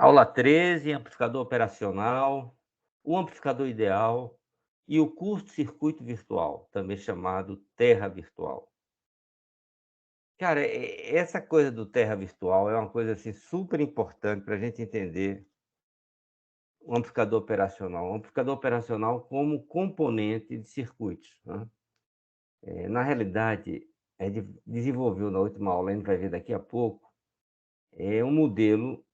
Aula 13, amplificador operacional, o amplificador ideal e o curto-circuito virtual, também chamado terra virtual. Cara, essa coisa do terra virtual é uma coisa assim super importante para a gente entender o amplificador operacional. O amplificador operacional como componente de circuitos, né? Na realidade, desenvolveu na última aula, a gente vai ver daqui a pouco, um modelo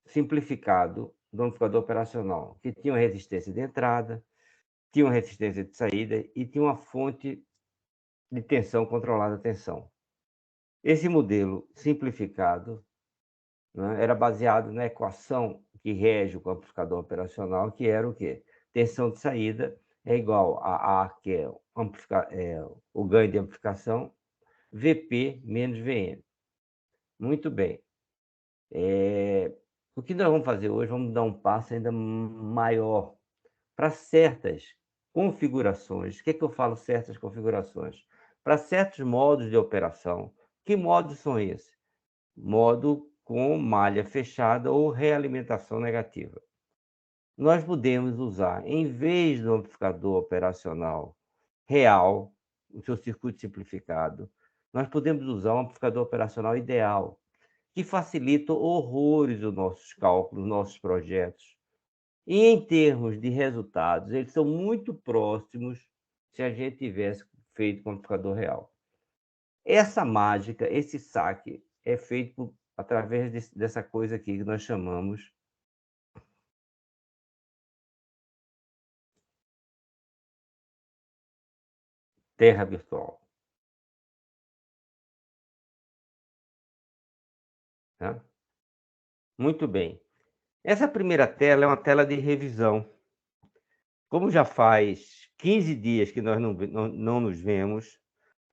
simplificado do amplificador operacional, que tinha uma resistência de entrada, tinha uma resistência de saída e tinha uma fonte de tensão controlada a tensão. Esse modelo simplificado, né, era baseado na equação que rege o amplificador operacional, que era o quê? Tensão de saída é igual a A, que é o ganho de amplificação, Vp menos Vn. Muito bem. O que nós vamos fazer hoje, vamos dar um passo ainda maior para certas configurações. O que é que eu falo certas configurações? Para certos modos de operação. Que modos são esses? Modo com malha fechada ou realimentação negativa. Nós podemos usar, em vez do amplificador operacional real, o seu circuito simplificado, nós podemos usar um amplificador operacional ideal, que facilita horrores os nossos cálculos, os nossos projetos. E em termos de resultados, eles são muito próximos se a gente tivesse feito com o amplificador real. Essa mágica, esse saque, é feito através dessa coisa aqui que nós chamamos terra virtual. Tá? Muito bem. Essa primeira tela é uma tela de revisão. Como já faz 15 dias que nós não nos vemos,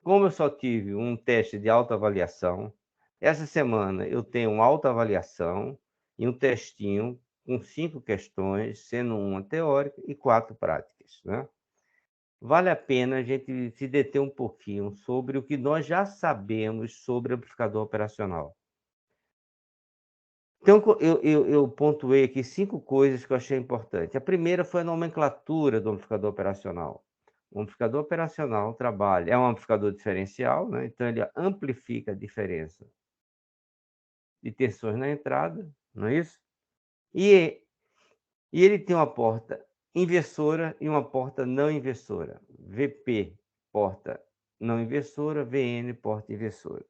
como eu só tive um teste de autoavaliação, essa semana eu tenho uma autoavaliação e um textinho com 5 questões, sendo uma teórica e 4 práticas, né? Vale a pena a gente se deter um pouquinho sobre o que nós já sabemos sobre amplificador operacional. Então, eu pontuei aqui 5 coisas que eu achei importante. A primeira foi a nomenclatura do amplificador operacional. O amplificador operacional trabalha, é um amplificador diferencial, né? Então ele amplifica a diferença de tensões na entrada, não é isso? E, e ele tem uma porta inversora e uma porta não inversora. VP, porta não inversora, VN, porta inversora.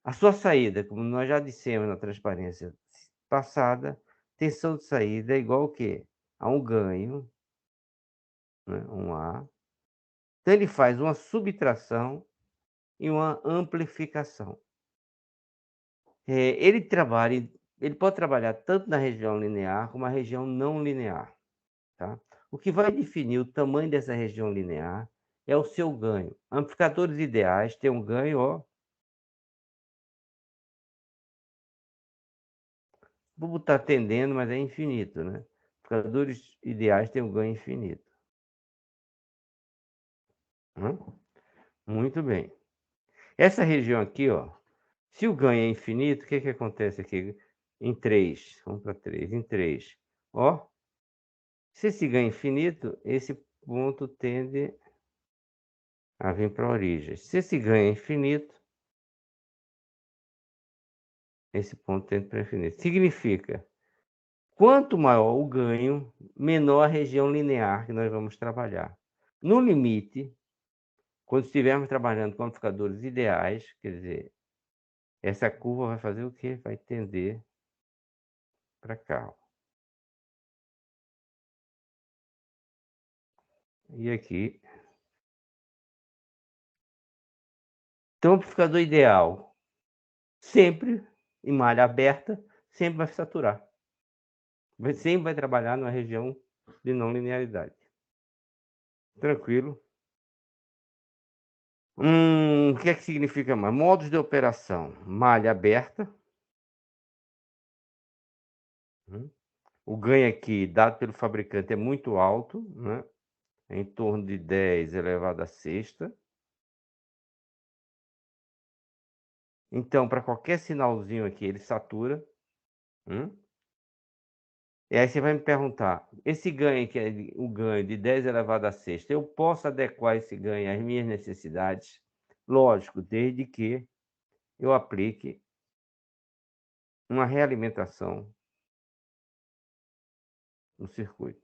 A sua saída, como nós já dissemos na transparência passada, tensão de saída é igual ao quê? A um ganho, né? Um A. Então ele faz uma subtração e uma amplificação. Ele pode trabalhar tanto na região linear como na região não linear, tá? O que vai definir o tamanho dessa região linear é o seu ganho. Amplificadores ideais têm um ganho, ó, vou botar tendendo, mas é infinito, né? Amplificadores ideais têm um ganho infinito. Hã? Muito bem. Essa região aqui, ó, se o ganho é infinito, o que que acontece aqui? Em 3, vamos para 3, em 3. Ó, se esse ganho é infinito, esse ponto tende a vir para a origem. Se esse ganho é infinito, esse ponto tende para infinito. Significa, quanto maior o ganho, menor a região linear que nós vamos trabalhar. No limite, quando estivermos trabalhando com amplificadores ideais, quer dizer, essa curva vai fazer o quê? Vai tender para cá. E aqui. Então, o amplificador ideal, sempre em malha aberta, sempre vai saturar. Sempre vai trabalhar numa região de não linearidade. Tranquilo? O que é que significa mais? Modos de operação. Malha aberta. O ganho aqui, dado pelo fabricante, é muito alto, né? É em torno de 10 elevado a sexta. Então, para qualquer sinalzinho aqui, ele satura. Hum? E aí você vai me perguntar, esse ganho, que é o ganho de 10 elevado a sexta, eu posso adequar esse ganho às minhas necessidades? Lógico, desde que eu aplique uma realimentação no circuito.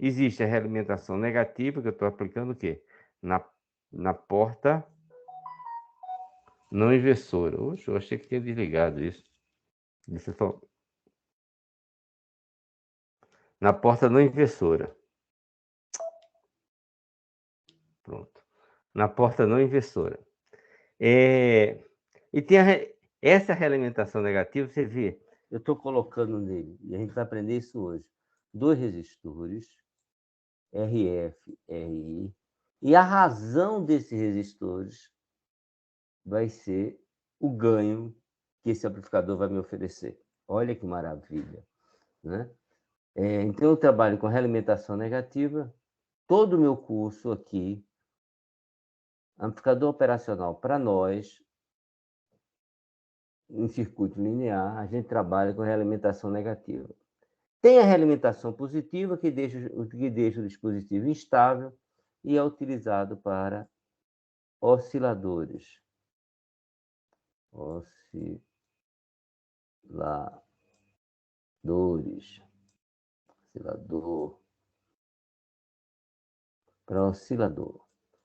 Existe a realimentação negativa, que eu estou aplicando o quê? Na, na porta não inversora. Oxe, eu achei que tinha desligado isso. Deixa eu só... Na porta não inversora. Pronto. Na porta não inversora. E tem essa realimentação negativa, você vê, eu estou colocando nele, e a gente vai aprender isso hoje, dois resistores, RF, RI, e a razão desses resistores vai ser o ganho que esse amplificador vai me oferecer. Olha que maravilha, né? Então, eu trabalho com realimentação negativa, todo o meu curso aqui, amplificador operacional para nós, em circuito linear, a gente trabalha com realimentação negativa. Tem a realimentação positiva, que deixa o dispositivo instável e é utilizado para osciladores. Oscilador. Para oscilador.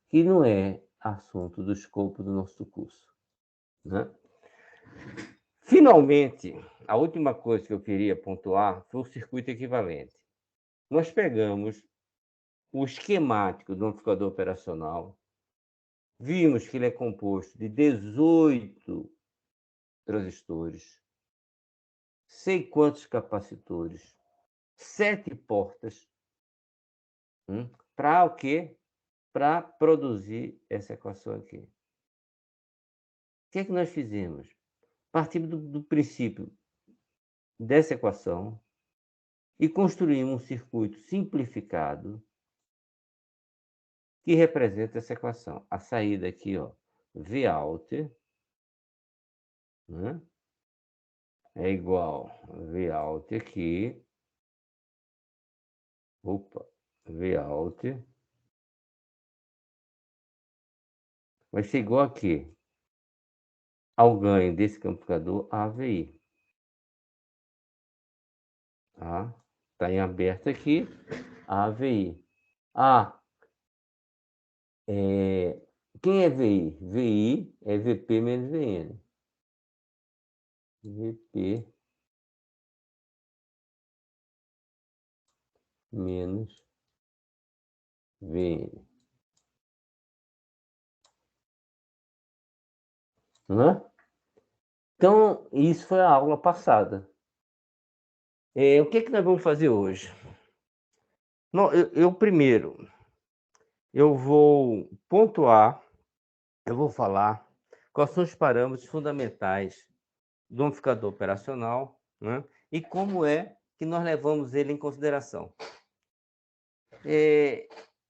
Que não é assunto do escopo do nosso curso, né? Finalmente, a última coisa que eu queria pontuar foi o circuito equivalente. Nós pegamos o esquemático do amplificador operacional, vimos que ele é composto de 18 transistores, sei quantos capacitores, 7 portas, para o quê? Para produzir essa equação aqui. O que é que nós fizemos? Partimos do princípio dessa equação e construímos um circuito simplificado que representa essa equação. A saída aqui, ó, Vout, né, é igual a Vout aqui, Vout vai ser igual aqui ao ganho desse amplificador AVI. Tá? Tá em aberto aqui, AVI. Quem é VI? VI é VP menos VN. VP menos VN. Né? Então, isso foi a aula passada. O que nós vamos fazer hoje? Primeiro, eu vou pontuar, eu vou falar quais são os parâmetros fundamentais do amplificador operacional, né? E como é que nós levamos ele em consideração.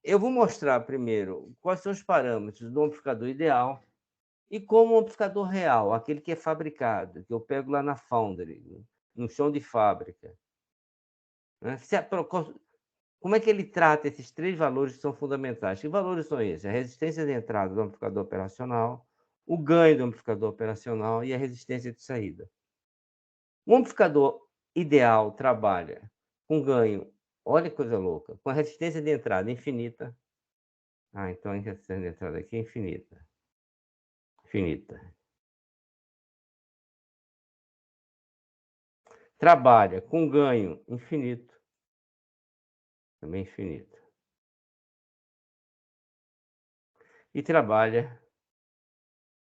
Eu vou mostrar primeiro quais são os parâmetros do amplificador ideal e como o amplificador real, aquele que é fabricado, que eu pego lá na Foundry, no chão de fábrica. Né? Como é que ele trata esses três valores que são fundamentais? Que valores são esses? A resistência de entrada do amplificador operacional, o ganho do amplificador operacional e a resistência de saída. O amplificador ideal trabalha com ganho, olha que coisa louca, com a resistência de entrada infinita. Então a resistência de entrada aqui é infinita. Infinita. Trabalha com ganho infinito. Também infinito. E trabalha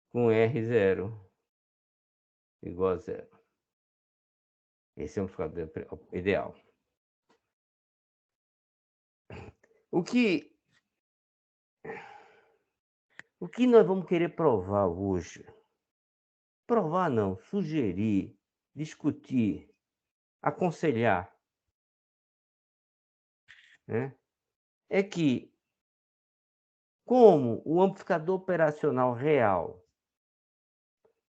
com R0 igual a zero. Esse é o amplificador ideal. O que nós vamos querer provar hoje? Provar não, sugerir, discutir, aconselhar, né? É que como o amplificador operacional real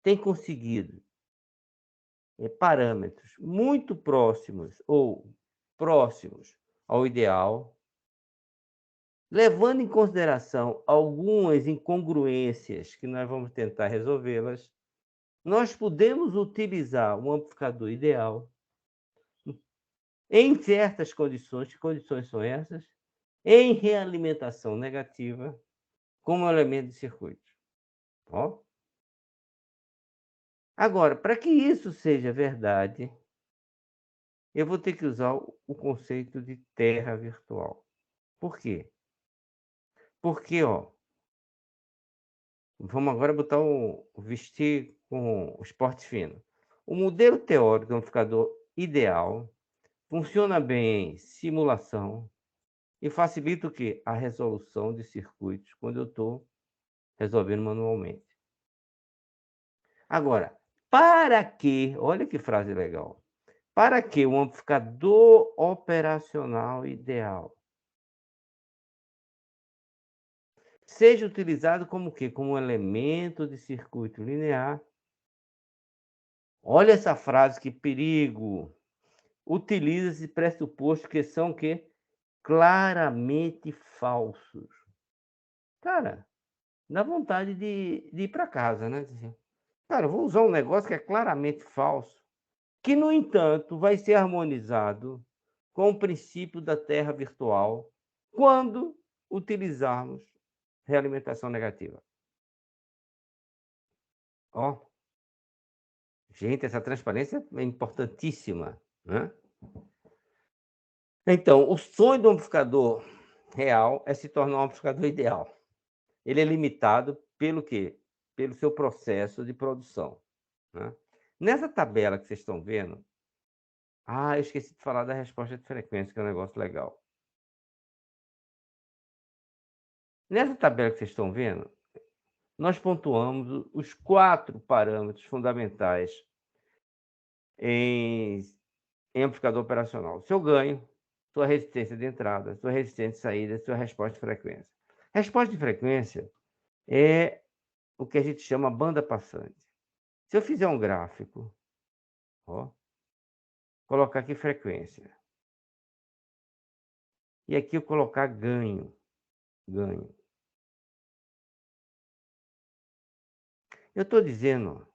tem conseguido parâmetros muito próximos ou próximos ao ideal, levando em consideração algumas incongruências que nós vamos tentar resolvê-las, nós podemos utilizar um amplificador ideal em certas condições. Que condições são essas? Em realimentação negativa, como elemento de circuito. Ó. Agora, para que isso seja verdade, eu vou ter que usar o conceito de terra virtual. Por quê? Porque, ó, vamos agora botar vestir com o esporte fino. O modelo teórico do amplificador ideal funciona bem em simulação e facilita o quê? A resolução de circuitos quando eu estou resolvendo manualmente. Agora, para que, olha que frase legal, para que o amplificador operacional ideal seja utilizado como o quê? Como um elemento de circuito linear. Olha essa frase, que perigo! Utiliza-se pressupostos que são o quê? Claramente falsos. Cara, dá vontade de ir para casa, né? Cara, eu vou usar um negócio que é claramente falso, que, no entanto, vai ser harmonizado com o princípio da Terra virtual quando utilizarmos realimentação negativa. Ó, gente, essa transparência é importantíssima, né? Então, o sonho do amplificador real é se tornar um amplificador ideal. Ele é limitado pelo quê? Pelo seu processo de produção, né? Nessa tabela que vocês estão vendo, eu esqueci de falar da resposta de frequência, que é um negócio legal. Nessa tabela que vocês estão vendo, nós pontuamos os 4 parâmetros fundamentais em amplificador operacional: seu ganho, sua resistência de entrada, sua resistência de saída, sua resposta de frequência. Resposta de frequência é o que a gente chama banda passante. Se eu fizer um gráfico, ó, colocar aqui frequência, e aqui eu colocar ganho, eu estou dizendo,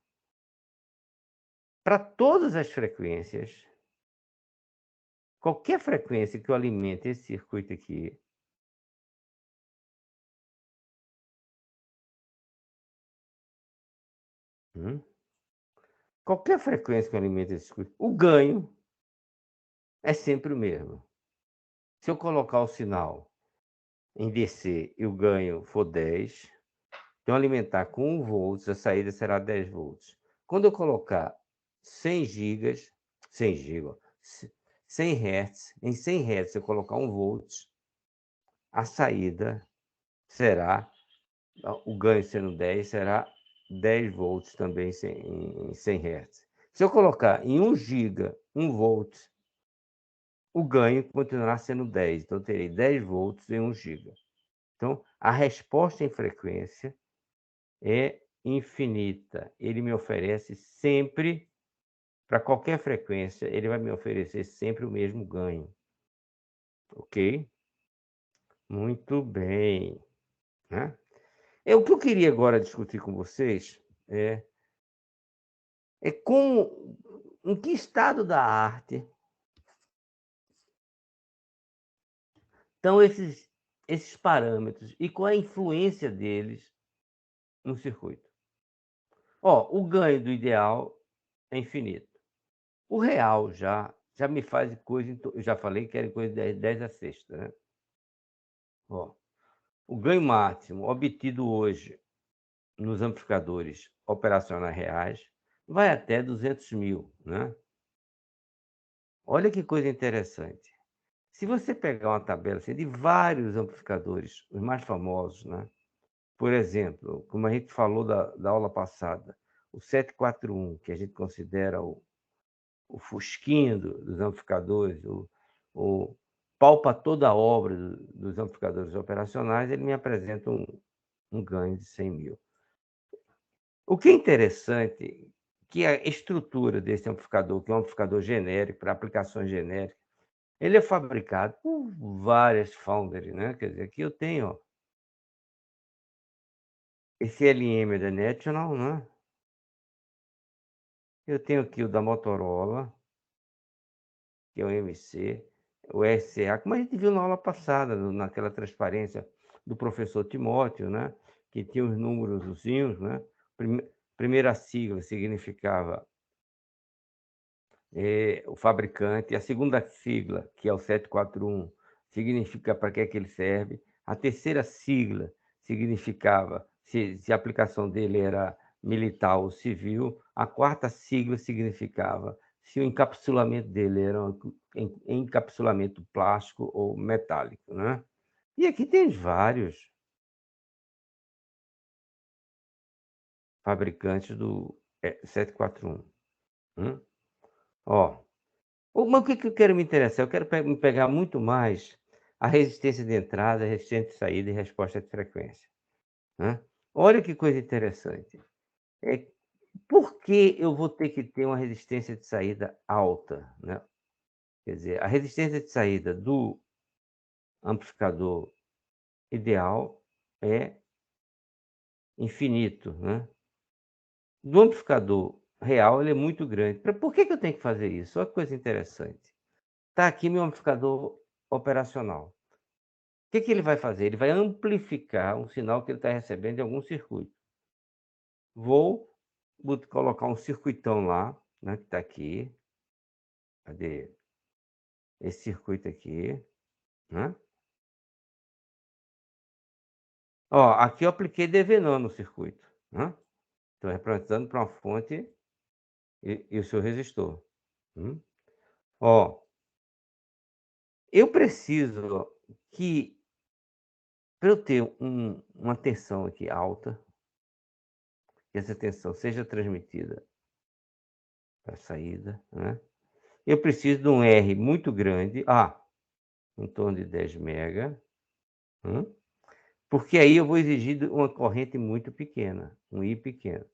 para todas as frequências, qualquer frequência que eu alimente esse circuito aqui, qualquer frequência que eu alimente esse circuito, o ganho é sempre o mesmo. Se eu colocar o sinal em DC e o ganho for 10, então alimentar com 1 volts, a saída será 10 volts. Quando eu colocar 100 gigas, 100 Hz, em 100 Hz eu colocar 1 volts, a saída será, o ganho sendo 10, será 10 volts também em 100 Hz. Se eu colocar em 1 giga, 1 volt, o ganho continuará sendo 10. Então, eu terei 10 volts em 1 giga. Então, a resposta em frequência é infinita. Ele me oferece sempre, para qualquer frequência, ele vai me oferecer sempre o mesmo ganho. Ok? Muito bem, né? O que eu queria agora discutir com vocês é como, em que estado da arte estão esses parâmetros e qual é a influência deles no circuito. Ó, o ganho do ideal é infinito. O real já me faz coisa, eu já falei que era coisa de 10 a sexta, né? Ó, o ganho máximo obtido hoje nos amplificadores operacionais reais vai até 200.000, né? Olha que coisa interessante. Se você pegar uma tabela assim, de vários amplificadores, os mais famosos, né? Por exemplo, como a gente falou da aula passada, o 741, que a gente considera o fusquinho dos amplificadores, o palpa toda a obra dos amplificadores operacionais, ele me apresenta um ganho de 100.000. O que é interessante, que a estrutura desse amplificador, que é um amplificador genérico, para aplicações genéricas, Ele é fabricado por várias foundry, né, quer dizer, aqui eu tenho, ó, esse LM da National, né, eu tenho aqui o da Motorola, que é o MC, o RCA, como a gente viu na aula passada, naquela transparência do professor Timóteo, né, que tinha os númerozinhos, né, primeira sigla significava o fabricante, a segunda sigla, que é o 741, significa para que é que ele serve, a terceira sigla significava se a aplicação dele era militar ou civil, a quarta sigla significava se o encapsulamento dele era encapsulamento plástico ou metálico, né. E aqui tem vários fabricantes do 741. Ó, mas o que que eu quero me interessar? Eu quero me pegar muito mais a resistência de entrada, a resistência de saída e resposta de frequência, né. Olha que coisa interessante, é por que eu vou ter que ter uma resistência de saída alta, né. Quer dizer, a resistência de saída do amplificador ideal é infinito, né. Do amplificador real, ele é muito grande. Por que que eu tenho que fazer isso? Olha que coisa interessante. Está aqui meu amplificador operacional. O que que ele vai fazer? Ele vai amplificar um sinal que ele está recebendo de algum circuito. Vou colocar um circuitão lá, né, que está aqui. Cadê? Esse circuito aqui, né. Ó, aqui eu apliquei DV no circuito, né. Estou representando para uma fonte e o seu resistor. Hum. Ó, eu preciso que para eu ter uma tensão aqui alta, que essa tensão seja transmitida para a saída, né, eu preciso de um R muito grande, em torno de 10 mega, hum, porque aí eu vou exigir uma corrente muito pequena, um I pequeno.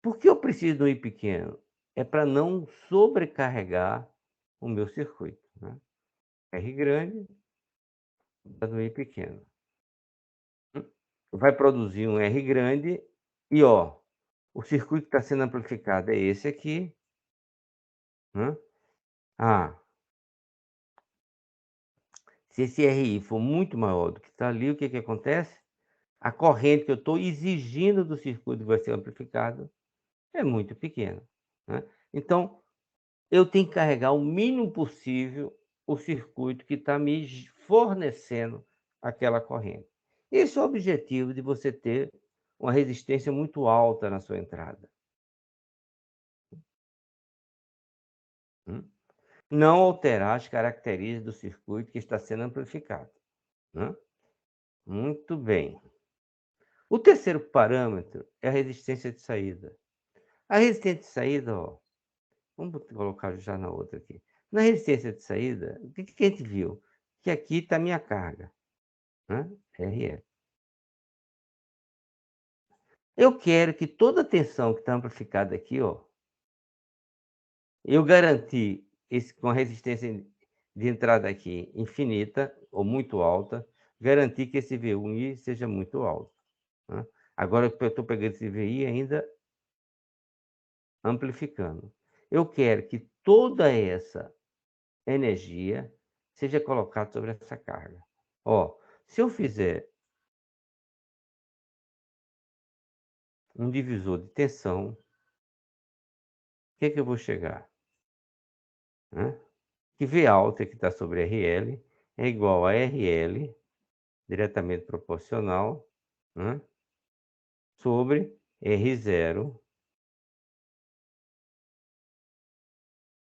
Por que eu preciso de um I pequeno? É para não sobrecarregar o meu circuito, né. R grande, mas um I pequeno. Hum, vai produzir um R grande e, ó, o circuito que está sendo amplificado é esse aqui, né. Ah, se esse RI for muito maior do que está ali, o que que acontece? A corrente que eu estou exigindo do circuito que vai ser amplificado é muito pequena, né. Então, eu tenho que carregar o mínimo possível o circuito que está me fornecendo aquela corrente. Esse é o objetivo de você ter uma resistência muito alta na sua entrada. Hum. Não alterar as características do circuito que está sendo amplificado, né. Muito bem. O terceiro parâmetro é a resistência de saída. A resistência de saída, ó, vamos colocar já na outra aqui. Na resistência de saída, o que que a gente viu? Que aqui está a minha carga, né, RL. Eu quero que toda a tensão que está amplificada aqui, ó, eu garantir com a resistência de entrada aqui infinita ou muito alta, garantir que esse V1i seja muito alto, né. Agora eu estou pegando esse VI ainda amplificando. Eu quero que toda essa energia seja colocada sobre essa carga. Ó, se eu fizer um divisor de tensão, o que que eu vou chegar, né? Que V alta que está sobre RL é igual a RL diretamente proporcional, né, sobre R0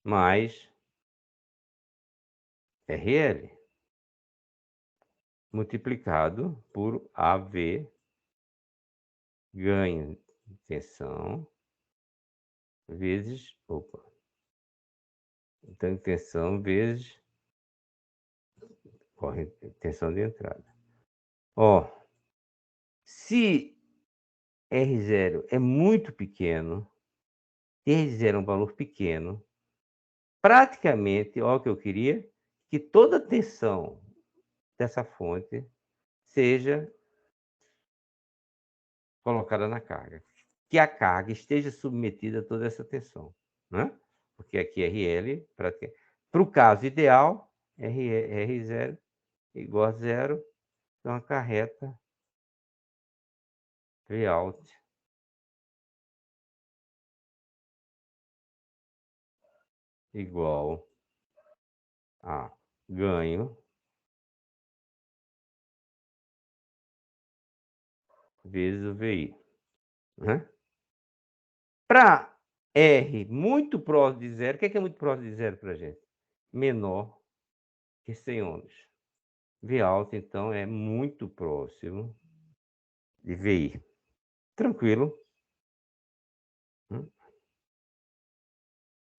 mais RL, multiplicado por AV, ganho de tensão, vezes então tensão vezes corrente tensão de entrada. Ó, se R0 é muito pequeno, R0 é um valor pequeno, praticamente, ó o que eu queria, que toda a tensão dessa fonte seja colocada na carga, que a carga esteja submetida a toda essa tensão, né? Porque aqui RL, para o caso ideal, R0 igual a zero, então acarreta Vout igual a ganho vezes o VI, né? Para R muito próximo de zero, o que é muito próximo de zero para a gente? Menor que 100 ohms. Vout, então, é muito próximo de VI. Tranquilo.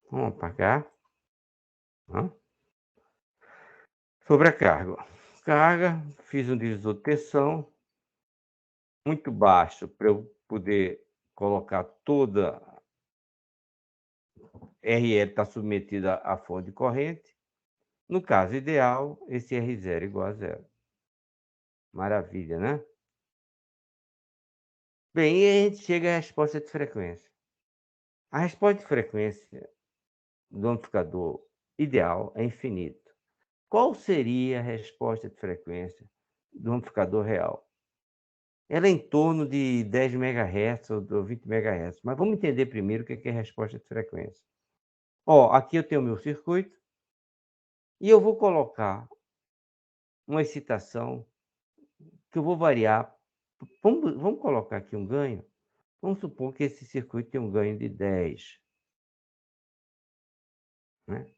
Vamos apagar. Sobre a carga. Carga, fiz um divisor de tensão muito baixo para eu poder colocar toda RL está submetida à fonte de corrente. No caso ideal, esse R0 igual a zero. Maravilha, né? Bem, e aí a gente chega à resposta de frequência. A resposta de frequência do amplificador ideal é infinito. Qual seria a resposta de frequência do amplificador real? Ela é em torno de 10 MHz ou 20 MHz. Mas vamos entender primeiro o que é resposta de frequência. Ó, aqui eu tenho o meu circuito e eu vou colocar uma excitação que eu vou variar. Vamos colocar aqui um ganho. Vamos supor que esse circuito tem um ganho de 10. Né?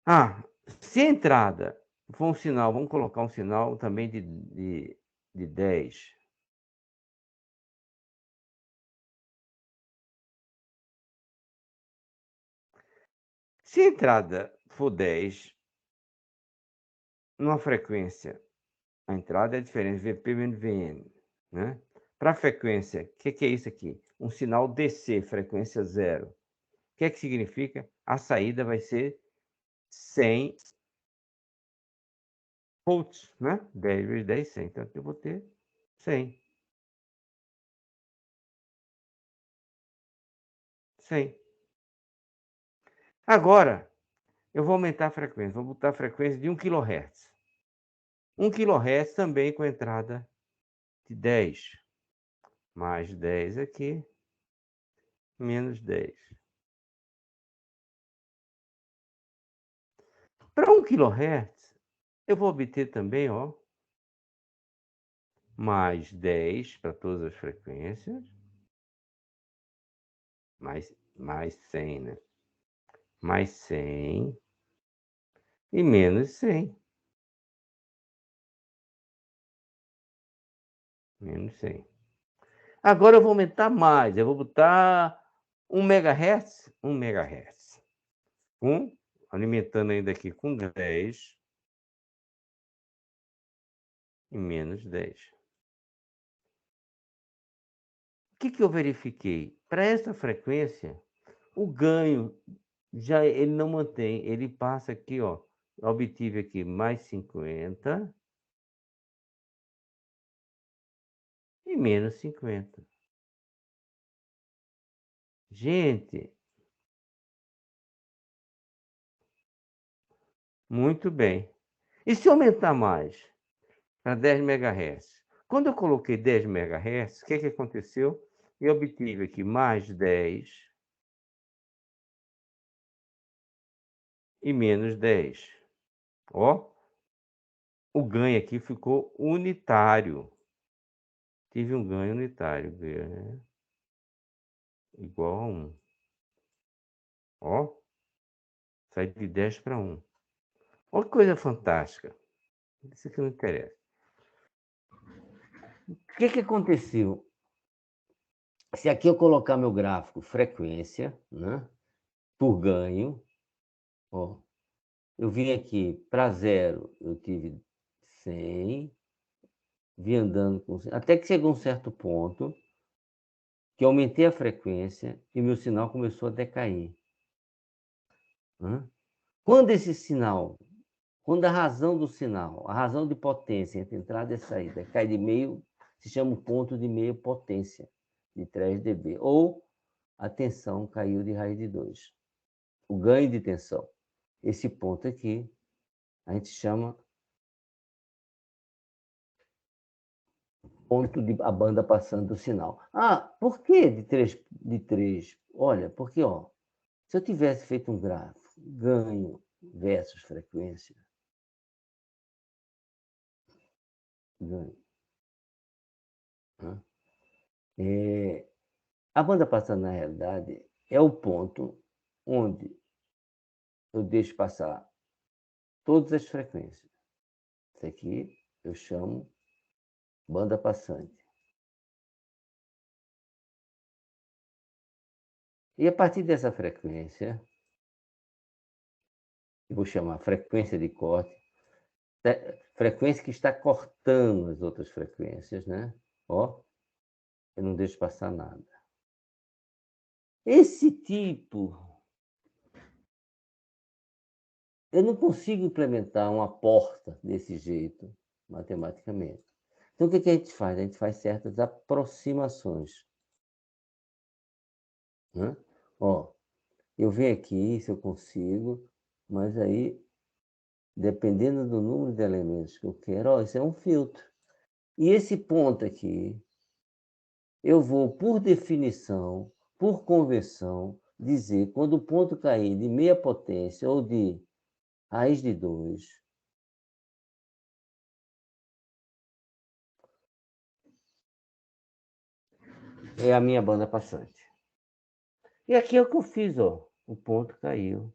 Ah, se a entrada for um sinal, vamos colocar um sinal também de 10. Se a entrada for 10, numa frequência, a entrada é a diferença VP menos VN. Né? Para a frequência, o que é isso aqui? Um sinal DC, frequência zero. O que é que significa? A saída vai ser 100 volts, né? 10 vezes 10, 100. Então, aqui eu vou ter 100. 100. Agora, eu vou aumentar a frequência. Vou botar a frequência de 1 kHz. 1 kHz também com entrada de 10. Mais 10 aqui, menos 10. Para 1 kHz, eu vou obter também, ó, mais 10 para todas as frequências, mais 100, né? Mais 100 e menos 100. Menos 100. Agora eu vou aumentar mais, eu vou botar 1 MHz, 1 MHz. Alimentando ainda aqui com 10 e menos 10. O que eu verifiquei? Para essa frequência, o ganho já ele não mantém, ele passa aqui, ó, obtive aqui mais 50 e menos 50. Gente, muito bem. E se aumentar mais para 10 MHz? Quando eu coloquei 10 MHz, o que aconteceu? Eu obtive aqui mais 10 e menos 10. Ó, o ganho aqui ficou unitário. Tive um ganho unitário, igual a 1. Ó, sai de 10 para 1. Olha que coisa fantástica. Isso aqui não interessa. O que aconteceu? Se aqui eu colocar meu gráfico frequência, né, por ganho, ó, eu vim aqui para zero, eu tive 100, vim andando com 100, até que chegou um certo ponto que eu aumentei a frequência e meu sinal começou a decair. Né? Quando esse sinal, quando a razão do sinal, a razão de potência entre entrada e saída cai de meio, se chama o ponto de meio potência, de 3 dB. Ou a tensão caiu de raiz de 2. O ganho de tensão. Esse ponto aqui, a gente chama ponto de a banda passando do sinal. Ah, por que de 3? De 3? Olha, porque ó, se eu tivesse feito um gráfico, ganho versus frequência, ganho. Né? A banda passando, na realidade, é o ponto onde eu deixo passar todas as frequências. Isso aqui eu chamo banda passante. E a partir dessa frequência, eu vou chamar frequência de corte, frequência que está cortando as outras frequências, né? Ó, eu não deixo passar nada. Esse tipo, eu não consigo implementar uma porta desse jeito, matematicamente. Então, o que a gente faz? A gente faz certas aproximações. Né? Ó, eu venho aqui, se eu consigo, mas aí, dependendo do número de elementos que eu quero, ó, isso é um filtro. E esse ponto aqui, eu vou, por definição, por convenção, dizer quando o ponto cair de meia potência ou de raiz de 2, é a minha banda passante. E aqui é o que eu fiz, ó. O ponto caiu.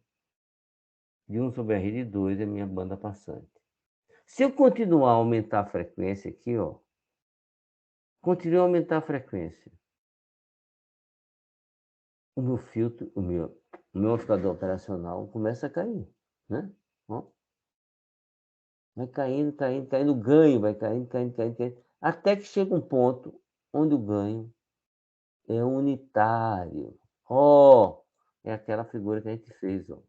De 1 sobre R de 2 é a minha banda passante. Se eu continuar a aumentar a frequência aqui, ó, continuo a aumentar a frequência, o meu filtro, o meu amplificador operacional começa a cair, né? Ó, vai caindo, caindo, caindo, o ganho vai caindo, caindo, caindo, caindo, até que chega um ponto onde o ganho é unitário. Ó, é aquela figura que a gente fez, ó.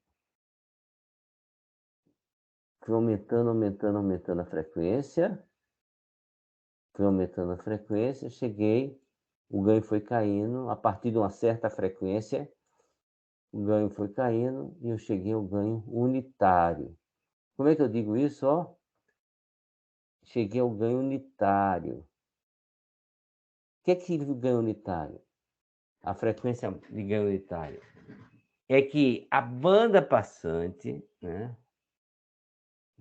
Fui aumentando, aumentando, aumentando a frequência, fui aumentando a frequência, cheguei, o ganho foi caindo, a partir de uma certa frequência, o ganho foi caindo e eu cheguei ao ganho unitário. Como é que eu digo isso? Ó, cheguei ao ganho unitário. O que é que o ganho unitário? A frequência de ganho unitário é que a banda passante, né?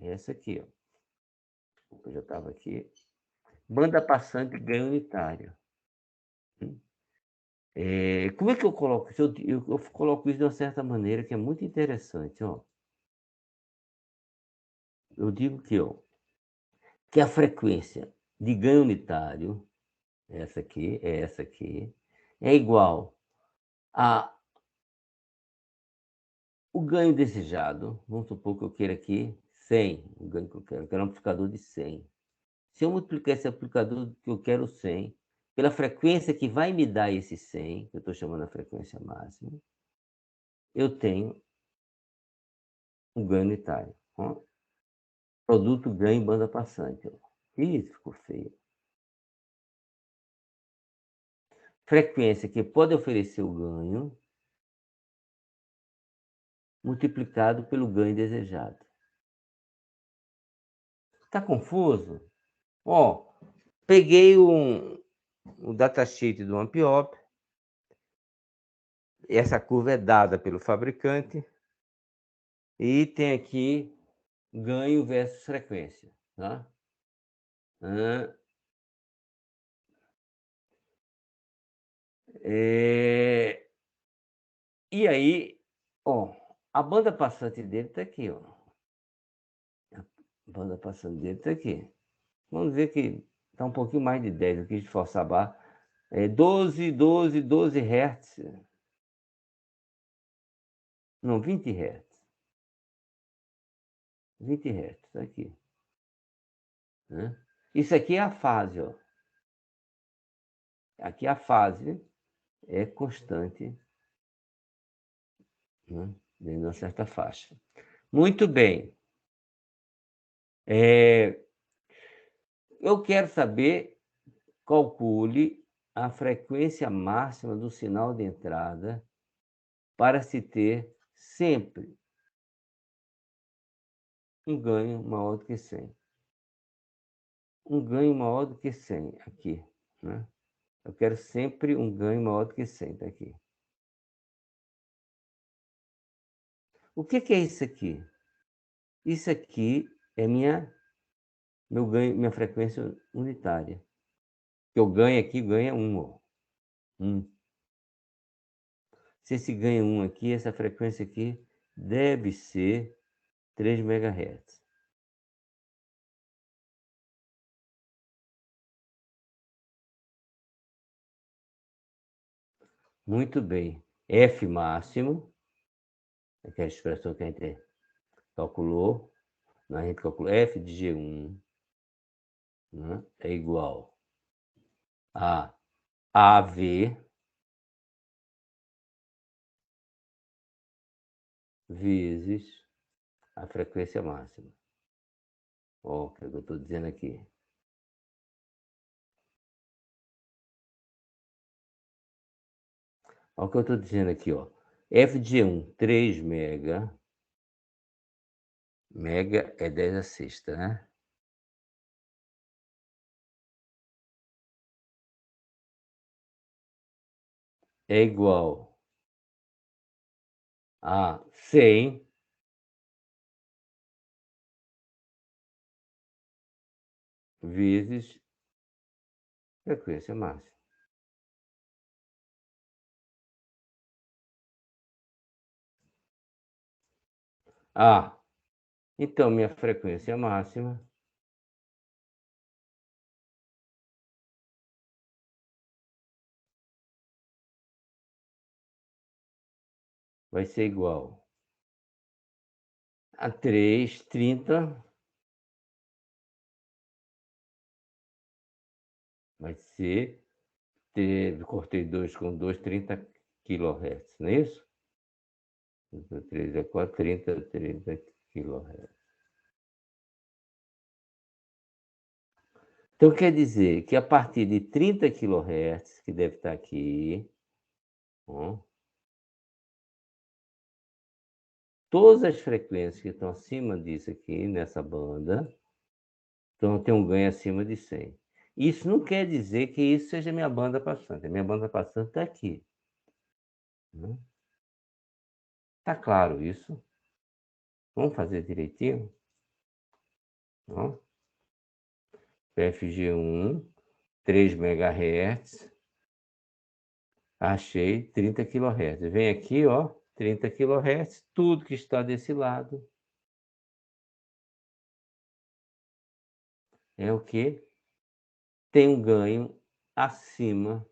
É essa aqui, ó. Eu já estava aqui. Banda passante de ganho unitário. Como é que eu coloco isso? Eu coloco isso de uma certa maneira que é muito interessante, ó. Eu digo que a frequência de ganho unitário, essa aqui, é igual a o ganho desejado. Vamos supor que eu queira aqui 100, o ganho que eu quero um amplificador de 100. Se eu multiplicar esse amplificador que eu quero 100 pela frequência que vai me dar esse 100, que eu estou chamando a frequência máxima, eu tenho um ganho unitário. Ó. Produto ganho em banda passante. Ó. Ih, ficou feio. Frequência que pode oferecer o ganho multiplicado pelo ganho desejado. Tá confuso? Ó, peguei o datasheet do Ampiop, essa curva é dada pelo fabricante, e tem aqui ganho versus frequência. Tá? E aí, ó, a banda passante dele está aqui, ó. A banda passante dele está aqui. Vamos ver que está um pouquinho mais de 10, eu quis forçar a barra. 12 Hz. Não, 20 Hz. 20 Hz, está aqui. Né? Isso aqui é a fase, ó. Aqui a fase é constante, né? Dentro de uma certa faixa. Muito bem. Eu quero saber, calcule a frequência máxima do sinal de entrada para se ter sempre um ganho maior do que 100. Um ganho maior do que 100 aqui, né. Eu quero sempre um ganho maior do que 100, tá aqui. O que que é isso aqui? Isso aqui é meu ganho, minha frequência unitária. Que eu ganho aqui, ganha 1, ó, 1. Se esse ganha 1 aqui, essa frequência aqui deve ser 3 megahertz. Muito bem. F máximo, que é a expressão que a gente calculou, né, a gente calculou F de G1, né, é igual a AV vezes a frequência máxima. Ó, o que eu estou dizendo aqui. Olha o que eu estou dizendo aqui, ó. F de G1, 3 mega. Mega é 10 a sexta, né? É igual a 100 vezes frequência máxima. Ah, então minha frequência máxima vai ser igual a 3,30, vai ser, cortei 2 com 2, 30 kHz, não é isso? 3 é 4, 30 kHz. Então quer dizer que a partir de 30 kHz, que deve estar aqui, ó, todas as frequências que estão acima disso aqui, nessa banda, então tem um ganho acima de 100. Isso não quer dizer que isso seja minha banda passante, a minha banda passante está aqui, né. Tá claro isso? Vamos fazer direitinho? Ó, PFG1, 3 megahertz, achei 30 kHz. Vem aqui, ó, 30 kHz, tudo que está desse lado é o que tem um ganho acima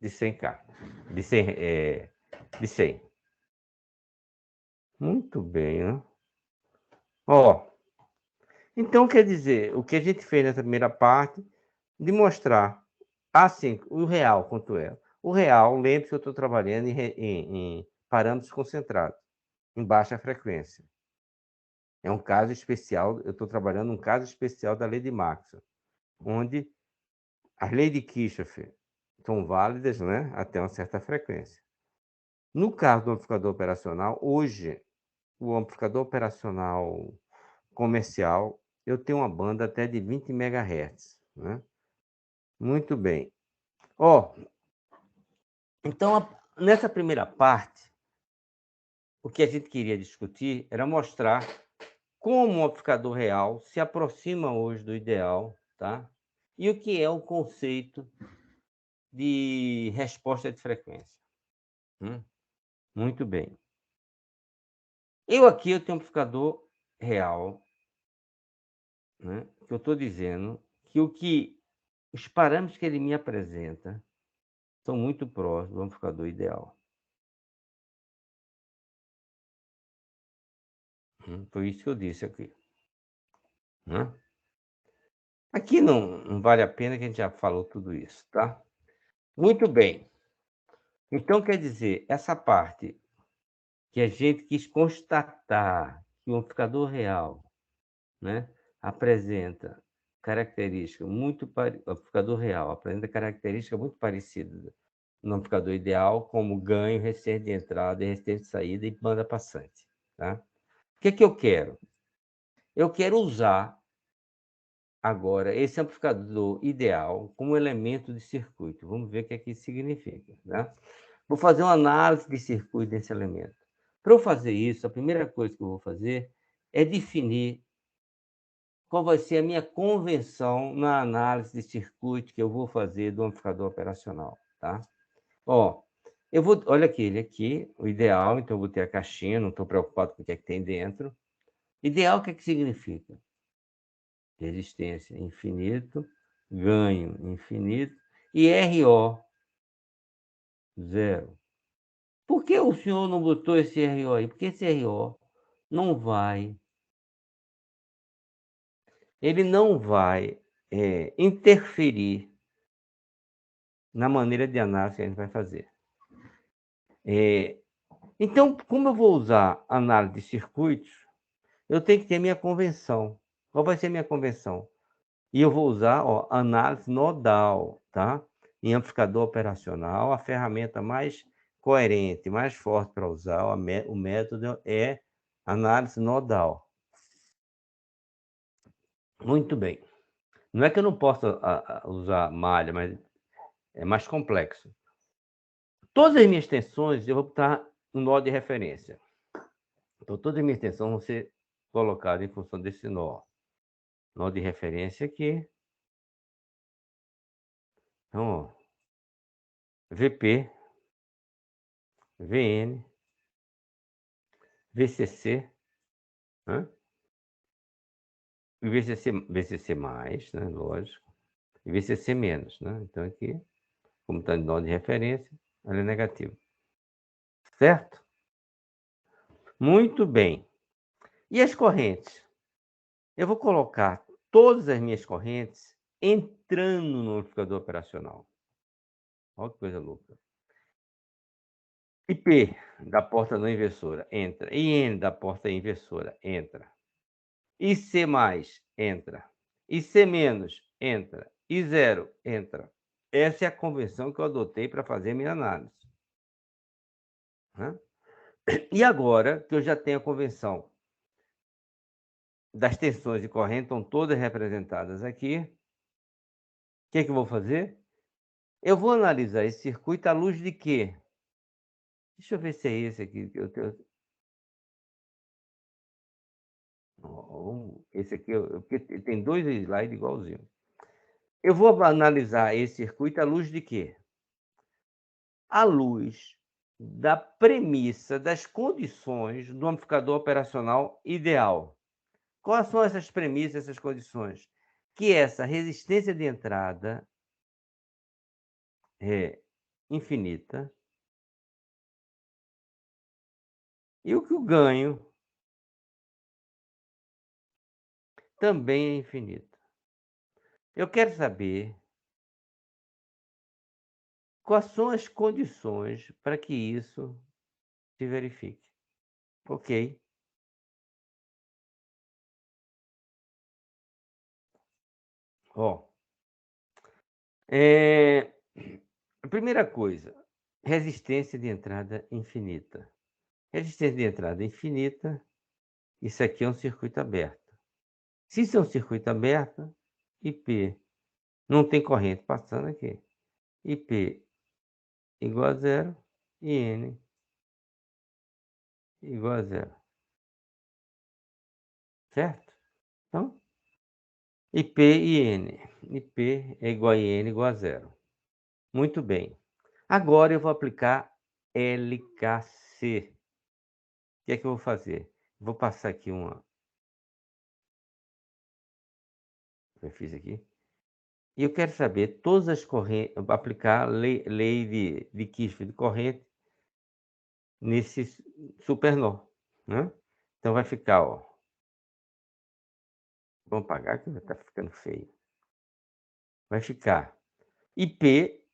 de 100K, de 100, de 100. Muito bem, né. Ó, então quer dizer, o que a gente fez nessa primeira parte, de mostrar, assim, o real quanto é. O real, lembre-se que eu estou trabalhando em parâmetros concentrados, em baixa frequência. É um caso especial, eu estou trabalhando um caso especial da lei de Maxwell, onde as leis de Kirchhoff são válidas, né, até uma certa frequência. No caso do amplificador operacional, hoje, o amplificador operacional comercial, eu tenho uma banda até de 20 megahertz, né? Muito bem. Ó, então nessa primeira parte, o que a gente queria discutir era mostrar como o amplificador real se aproxima hoje do ideal, tá? E o que é o conceito de resposta de frequência. Hum, muito bem. Eu tenho um amplificador real, né, que eu estou dizendo que os parâmetros que ele me apresenta são muito próximos do amplificador ideal. Foi isso que eu disse aqui, né. Aqui não vale a pena que a gente já falou tudo isso, tá. Muito bem. Então quer dizer, essa parte que a gente quis constatar que o amplificador real, né, apresenta característica muito pare o amplificador real apresenta característica muito parecida no amplificador ideal, como ganho, resistência de entrada e resistência de saída e banda passante, tá. O que que eu quero? Eu quero usar agora esse amplificador ideal como elemento de circuito. Vamos ver o que é que isso significa, né. Vou fazer uma análise de circuito desse elemento. Para eu fazer isso, a primeira coisa que eu vou fazer é definir qual vai ser a minha convenção na análise de circuito que eu vou fazer do amplificador operacional, tá. Ó, eu vou olha aqui, ele aqui, o ideal, então eu vou ter a caixinha, não estou preocupado com o que é que tem dentro. Ideal, o que é que significa? Resistência infinito, ganho infinito e RO, zero. Por que o senhor não botou esse RO aí? Porque esse RO não vai ele não vai, interferir na maneira de análise que a gente vai fazer. Eh, então, como eu vou usar análise de circuitos, eu tenho que ter minha convenção. Qual vai ser a minha convenção? E eu vou usar, ó, análise nodal, tá? Em amplificador operacional, a ferramenta mais coerente, mais forte para usar, o método é análise nodal. Muito bem. Não é que eu não possa usar malha, mas é mais complexo. Todas as minhas tensões eu vou botar no nó de referência. Então, todas as minhas tensões vão ser colocadas em função desse nó. Nó de referência aqui. Então, ó, VP, VN, VCC, né? E VCC mais, né? Lógico. E VCC menos, né? Então, aqui, como está em nó de referência, ela é negativo. Certo? Muito bem. E as correntes? Eu vou colocar todas as minhas correntes entrando no amplificador operacional. Olha que coisa louca. IP da porta não inversora, entra. IN da porta inversora, entra. IC+, entra. IC-, entra. I0, entra. Essa é a convenção que eu adotei para fazer minha análise, né. E agora que eu já tenho a convenção das tensões de corrente, estão todas representadas aqui, o que que eu vou fazer? Eu vou analisar esse circuito à luz de quê? Deixa eu ver se é esse aqui que eu tenho. Esse aqui porque tem 2 slides igualzinho. Eu vou analisar esse circuito à luz de quê? À luz da premissa das condições do amplificador operacional ideal. Quais são essas premissas, essas condições? Que essa resistência de entrada é infinita e o que o ganho também é infinito. Eu quero saber quais são as condições para que isso se verifique. Ok. Ó, a primeira coisa, resistência de entrada infinita. Resistência de entrada infinita, isso aqui é um circuito aberto. Se isso é um circuito aberto, IP não tem corrente passando aqui. IP igual a zero e N igual a zero. Certo? Então, IP e N. IP é igual a N igual a zero. Muito bem. Agora eu vou aplicar LKC. O que é que eu vou fazer? Vou passar aqui eu fiz aqui. E eu quero saber todas as correntes, aplicar lei de Kirchhoff de corrente nesse supernó, né. Então vai ficar, ó, vamos apagar que tá ficando feio. Vai ficar IP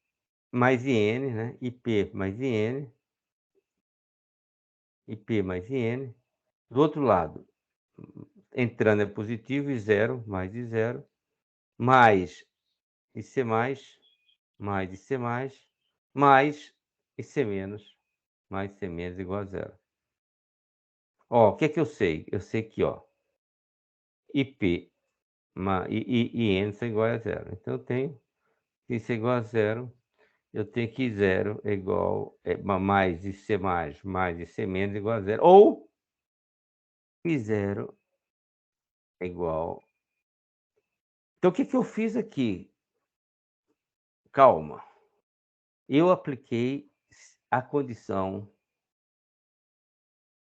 mais IN, né, IP mais IN, IP mais IN. Do outro lado, entrando é positivo e zero, mais de zero, mais IC mais IC mais IC menos, mais IC menos igual a zero. Ó, o que é que eu sei? Eu sei que, ó, IP e N são iguais a zero. Então eu tenho que isso é igual a zero, eu tenho que zero é igual, mais IC mais IC menos igual a zero. Ou I zero é igual. Então o que que eu fiz aqui? Calma. Eu apliquei a condição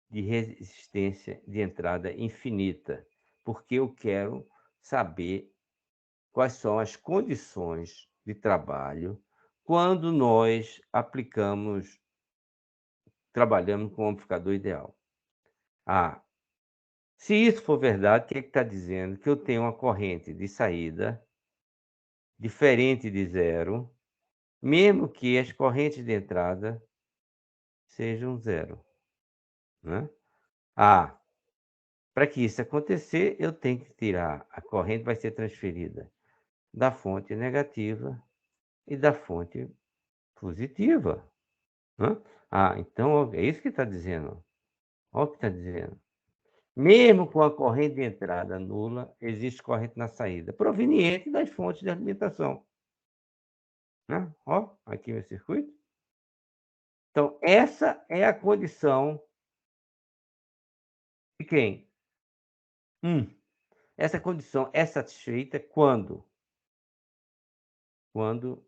de resistência de entrada infinita, porque eu quero saber quais são as condições de trabalho quando nós trabalhamos com o amplificador ideal. Ah, se isso for verdade, o que está dizendo? Que eu tenho uma corrente de saída diferente de zero, mesmo que as correntes de entrada sejam zero, né? Ah, para que isso acontecer, eu tenho que tirar a corrente vai ser transferida da fonte negativa e da fonte positiva, né? Ah, então é isso que está dizendo. Olha o que está dizendo. Mesmo com a corrente de entrada nula, existe corrente na saída, proveniente das fontes de alimentação, né? Ó, aqui meu circuito. Então, essa é a condição de quem? Essa condição é satisfeita quando? Quando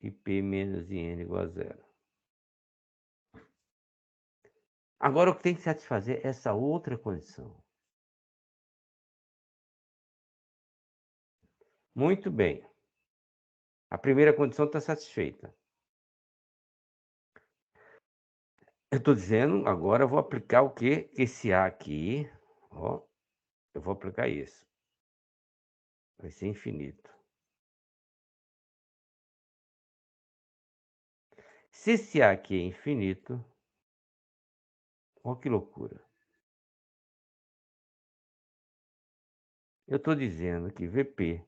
IP menos IN igual a zero. Agora eu tenho que satisfazer essa outra condição. Muito bem. A primeira condição está satisfeita. Eu estou dizendo, agora eu vou aplicar o quê? Esse A aqui, ó, eu vou aplicar isso. Vai ser infinito. Se esse A aqui é infinito, olha que loucura. Eu estou dizendo que VP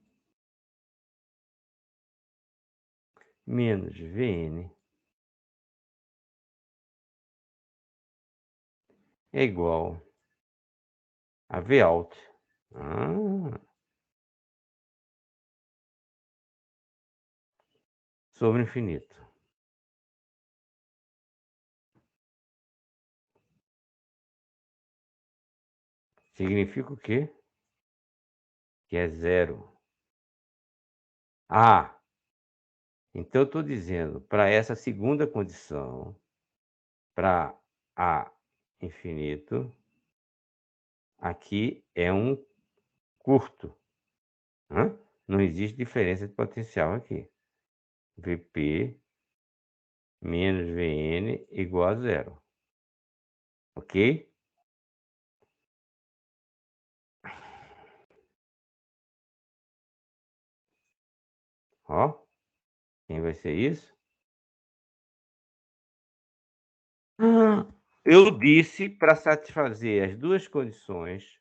menos VN é igual a V out. Sobre infinito. Significa o quê? Que é zero. Ah, então eu estou dizendo, para essa segunda condição, para A infinito, aqui é um curto. Né? Não existe diferença de potencial aqui. Vp menos Vn igual a zero. Ok? Ó, quem vai ser isso? Eu disse para satisfazer as duas condições.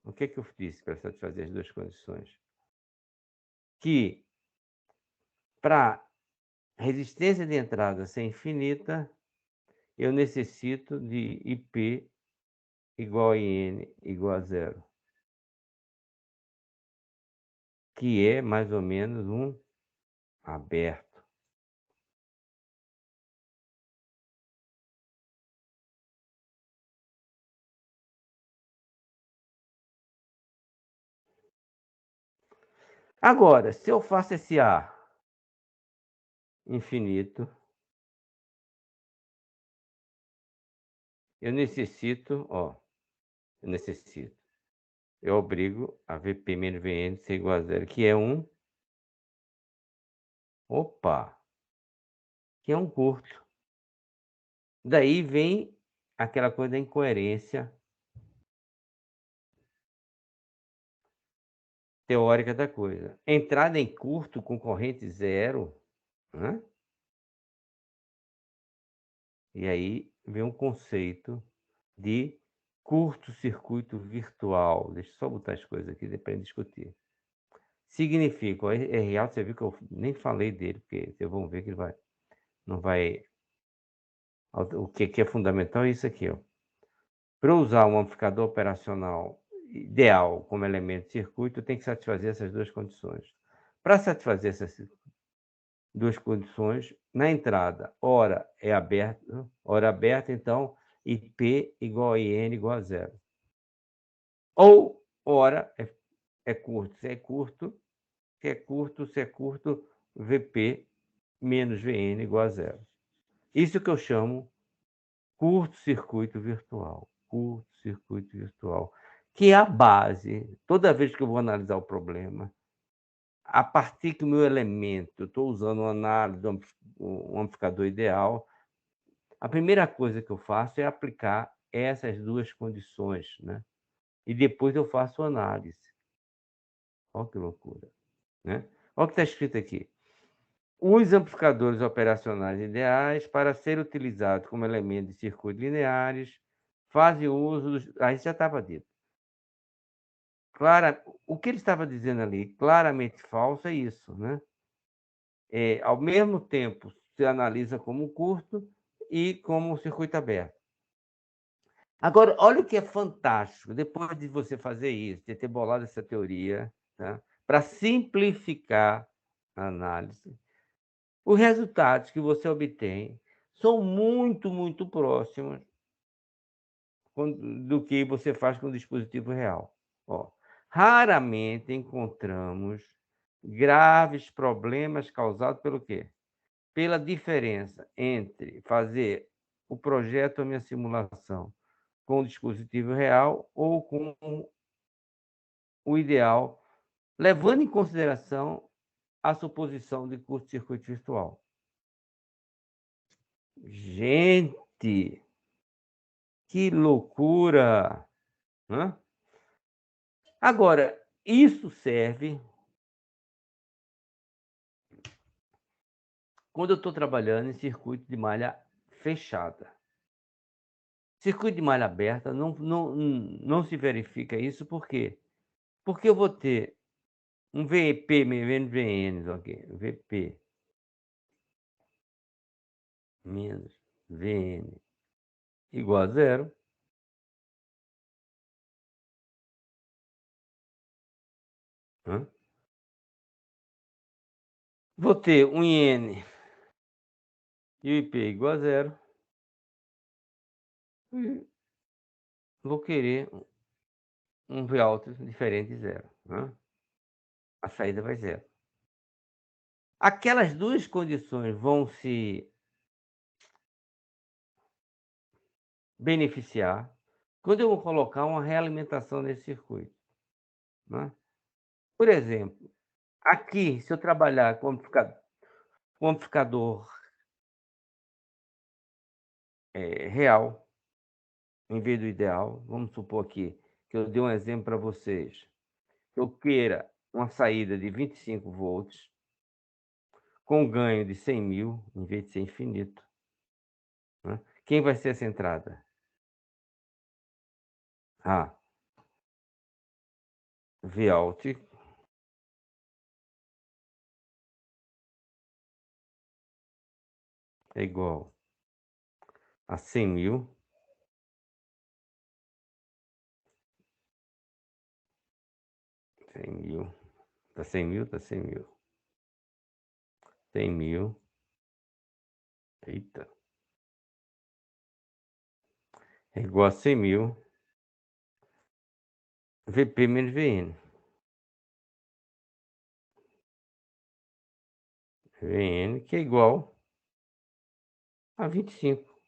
O que eu disse para satisfazer as duas condições? Que para resistência de entrada ser infinita, eu necessito de IP igual a IN igual a zero, que é mais ou menos um aberto. Agora, se eu faço esse A infinito, eu necessito, ó, eu obrigo a VP menos VN ser igual a zero, que é opa, que é um curto. Daí vem aquela coisa da incoerência teórica da coisa. Entrada em curto com corrente zero, né? E aí vem um conceito de curto-circuito virtual. Deixa eu só botar as coisas aqui, depois discutir. Significa, ó, é real, você viu que eu nem falei dele, porque vocês vão ver que ele não vai. O que é fundamental é isso aqui, ó. Para usar um amplificador operacional ideal como elemento de circuito, tem que satisfazer essas duas condições. Para satisfazer essas duas condições, na entrada, hora aberta, então, IP igual a IN igual a zero. Ou hora é curto, se é curto, se é curto, VP menos VN igual a zero. Isso que eu chamo curto-circuito virtual. Curto-circuito virtual. Que é a base, toda vez que eu vou analisar o problema, a partir que o meu elemento, eu estou usando uma análise um amplificador ideal, a primeira coisa que eu faço é aplicar essas duas condições, né? E depois eu faço análise. Olha que loucura, né? Olha o que está escrito aqui. Os amplificadores operacionais ideais para ser utilizados como elemento de circuitos lineares fazem uso dos... Aí já estava dito. O que ele estava dizendo ali, claramente falso, é isso, né? Ao mesmo tempo, se analisa como curto e como circuito aberto. Agora, olha o que é fantástico, depois de você fazer isso, de ter bolado essa teoria, tá? Para simplificar a análise, os resultados que você obtém são muito, muito próximos do que você faz com o dispositivo real. Ó, raramente encontramos graves problemas causados pelo quê? Pela diferença entre fazer o projeto ou a minha simulação com o dispositivo real ou com o ideal, levando em consideração a suposição de curto-circuito virtual. Gente, que loucura! Hã? Agora, isso serve quando eu estou trabalhando em circuito de malha fechada. Circuito de malha aberta não se verifica isso, por quê? Porque eu vou ter um VP menos VN, ok? VP menos VN igual a zero. Hã? Vou ter um IN e o IP igual a zero. E vou querer um Vout diferente de zero. Hã? A saída vai zero. Aquelas duas condições vão se beneficiar quando eu vou colocar uma realimentação nesse circuito, né. Por exemplo, aqui, se eu trabalhar com amplificador, real, em vez do ideal, vamos supor aqui, que eu dei um exemplo para vocês, eu queira uma saída de 25 volts, com ganho de 100.000, em vez de ser infinito, né. Quem vai ser essa entrada? Ah, Vout é igual a 100.000, 100.000, tá 100.000, tá 100.000, 100.000, eita, é igual a 100.000 VP menos VN. VN que é igual a 25,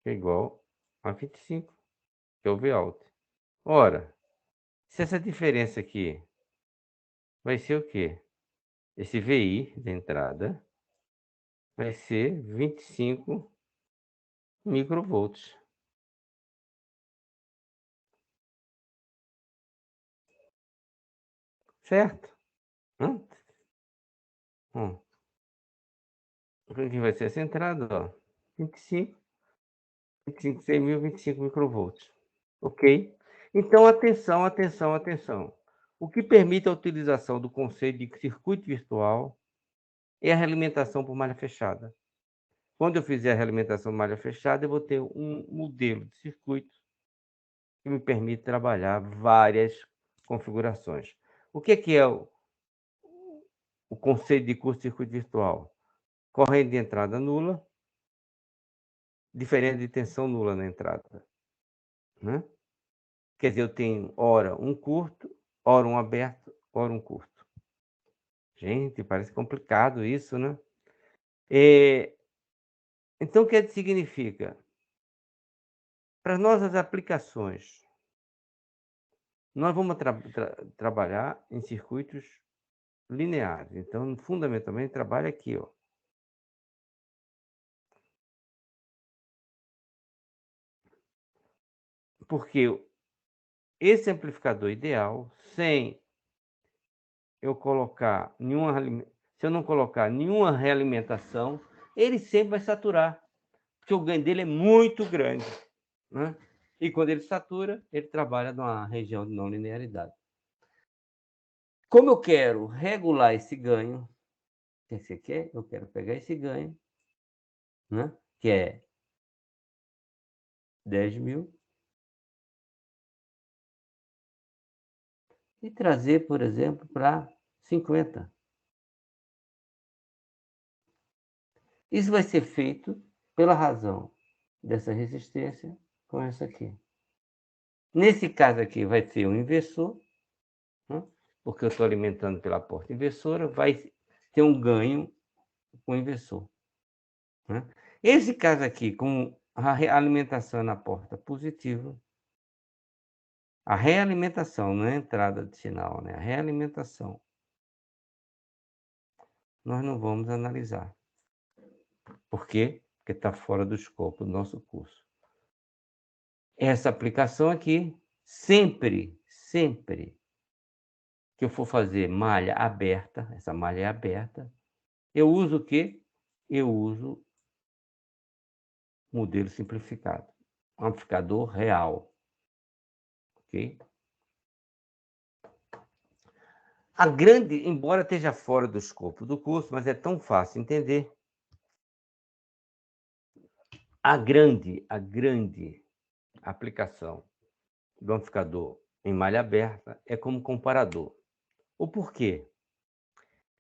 que é igual a 25, que é o Vout. Ora, se essa diferença aqui vai ser o quê? Esse VI de entrada vai ser 25 microvolts, certo? Hã? Hum. Quem vai ser essa entrada, ó? 25. 6.025 microvolts, ok? Então atenção, atenção, atenção. O que permite a utilização do conceito de circuito virtual é a realimentação por malha fechada. Quando eu fizer a realimentação por malha fechada, eu vou ter um modelo de circuito que me permite trabalhar várias configurações. O que é o conceito de curto-circuito virtual? Corrente de entrada nula, diferença de tensão nula na entrada, né? Quer dizer, eu tenho ora um curto, ora um aberto, ora um curto. Gente, parece complicado isso, né? Então, o que significa? Para nossas aplicações, nós vamos trabalhar em circuitos lineares. Então, fundamentalmente, trabalha aqui, ó. Porque esse amplificador ideal, sem eu colocar nenhuma, se eu não colocar nenhuma realimentação, ele sempre vai saturar, porque o ganho dele é muito grande, né? E quando ele satura, ele trabalha numa região de não linearidade. Como eu quero regular esse ganho, o que você quer? Eu quero pegar esse ganho, né? Que é 10.000, e trazer, por exemplo, para 50. Isso vai ser feito pela razão dessa resistência com essa aqui. Nesse caso aqui vai ser um inversor, né? Porque eu estou alimentando pela porta inversora, vai ter um ganho com o inversor, né? Esse caso aqui, com a alimentação na porta positiva, a realimentação, não é a entrada de sinal, né? A realimentação, nós não vamos analisar. Por quê? Porque está fora do escopo do nosso curso. Essa aplicação aqui, sempre que eu for fazer malha aberta, essa malha é aberta, eu uso o quê? Eu uso modelo simplificado, um amplificador real, ok? A grande, embora esteja fora do escopo do curso, mas é tão fácil entender, a grande aplicação do amplificador em malha aberta é como comparador. O porquê?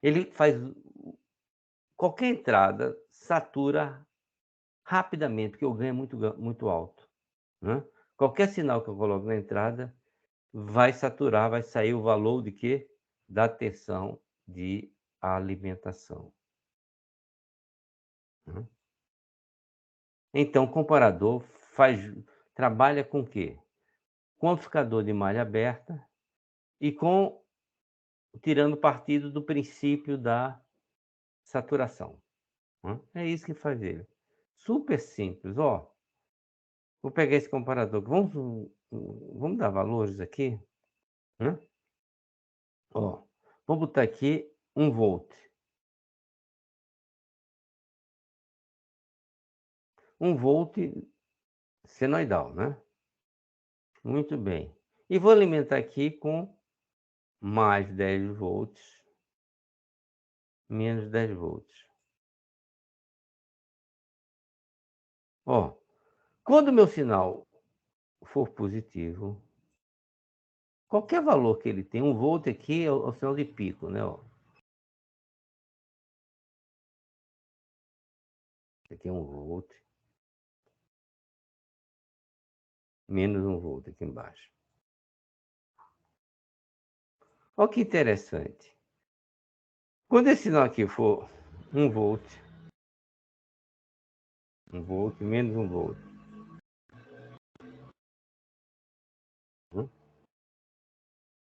Ele faz qualquer entrada satura rapidamente, porque o ganho é muito alto, né? Qualquer sinal que eu coloco na entrada vai saturar, vai sair o valor de quê? Da tensão de alimentação, né? Então, o comparador trabalha com o quê? Com amplificador de malha aberta e tirando partido do princípio da saturação, né? É isso que faz ele. Super simples, ó. Vou pegar esse comparador, vamos dar valores aqui, né? Ó, vou botar aqui 1 volt. 1 volt senoidal, né? Muito bem. E vou alimentar aqui com mais 10 volts, menos 10 volts. Ó, quando o meu sinal for positivo, qualquer valor que ele tem, 1 volt aqui é o sinal de pico, né? Ó. Aqui é 1 volt, menos 1 volt aqui embaixo. Olha que interessante. Quando esse sinal aqui for 1 volt, 1 volt, menos 1 volt.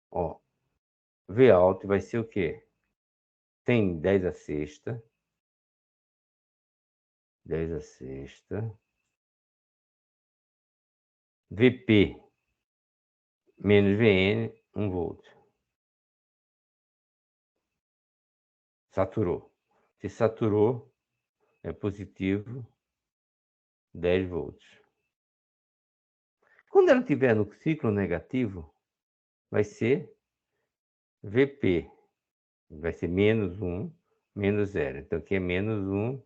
Ó, V alto vai ser o quê? Tem 10 a sexta, 10 a sexta. VP menos VN, 1 volt. Saturou. Se saturou, é positivo, 10 volts. Quando ela estiver no ciclo negativo, vai ser VP, vai ser menos 1, menos 0. Então aqui é menos 1,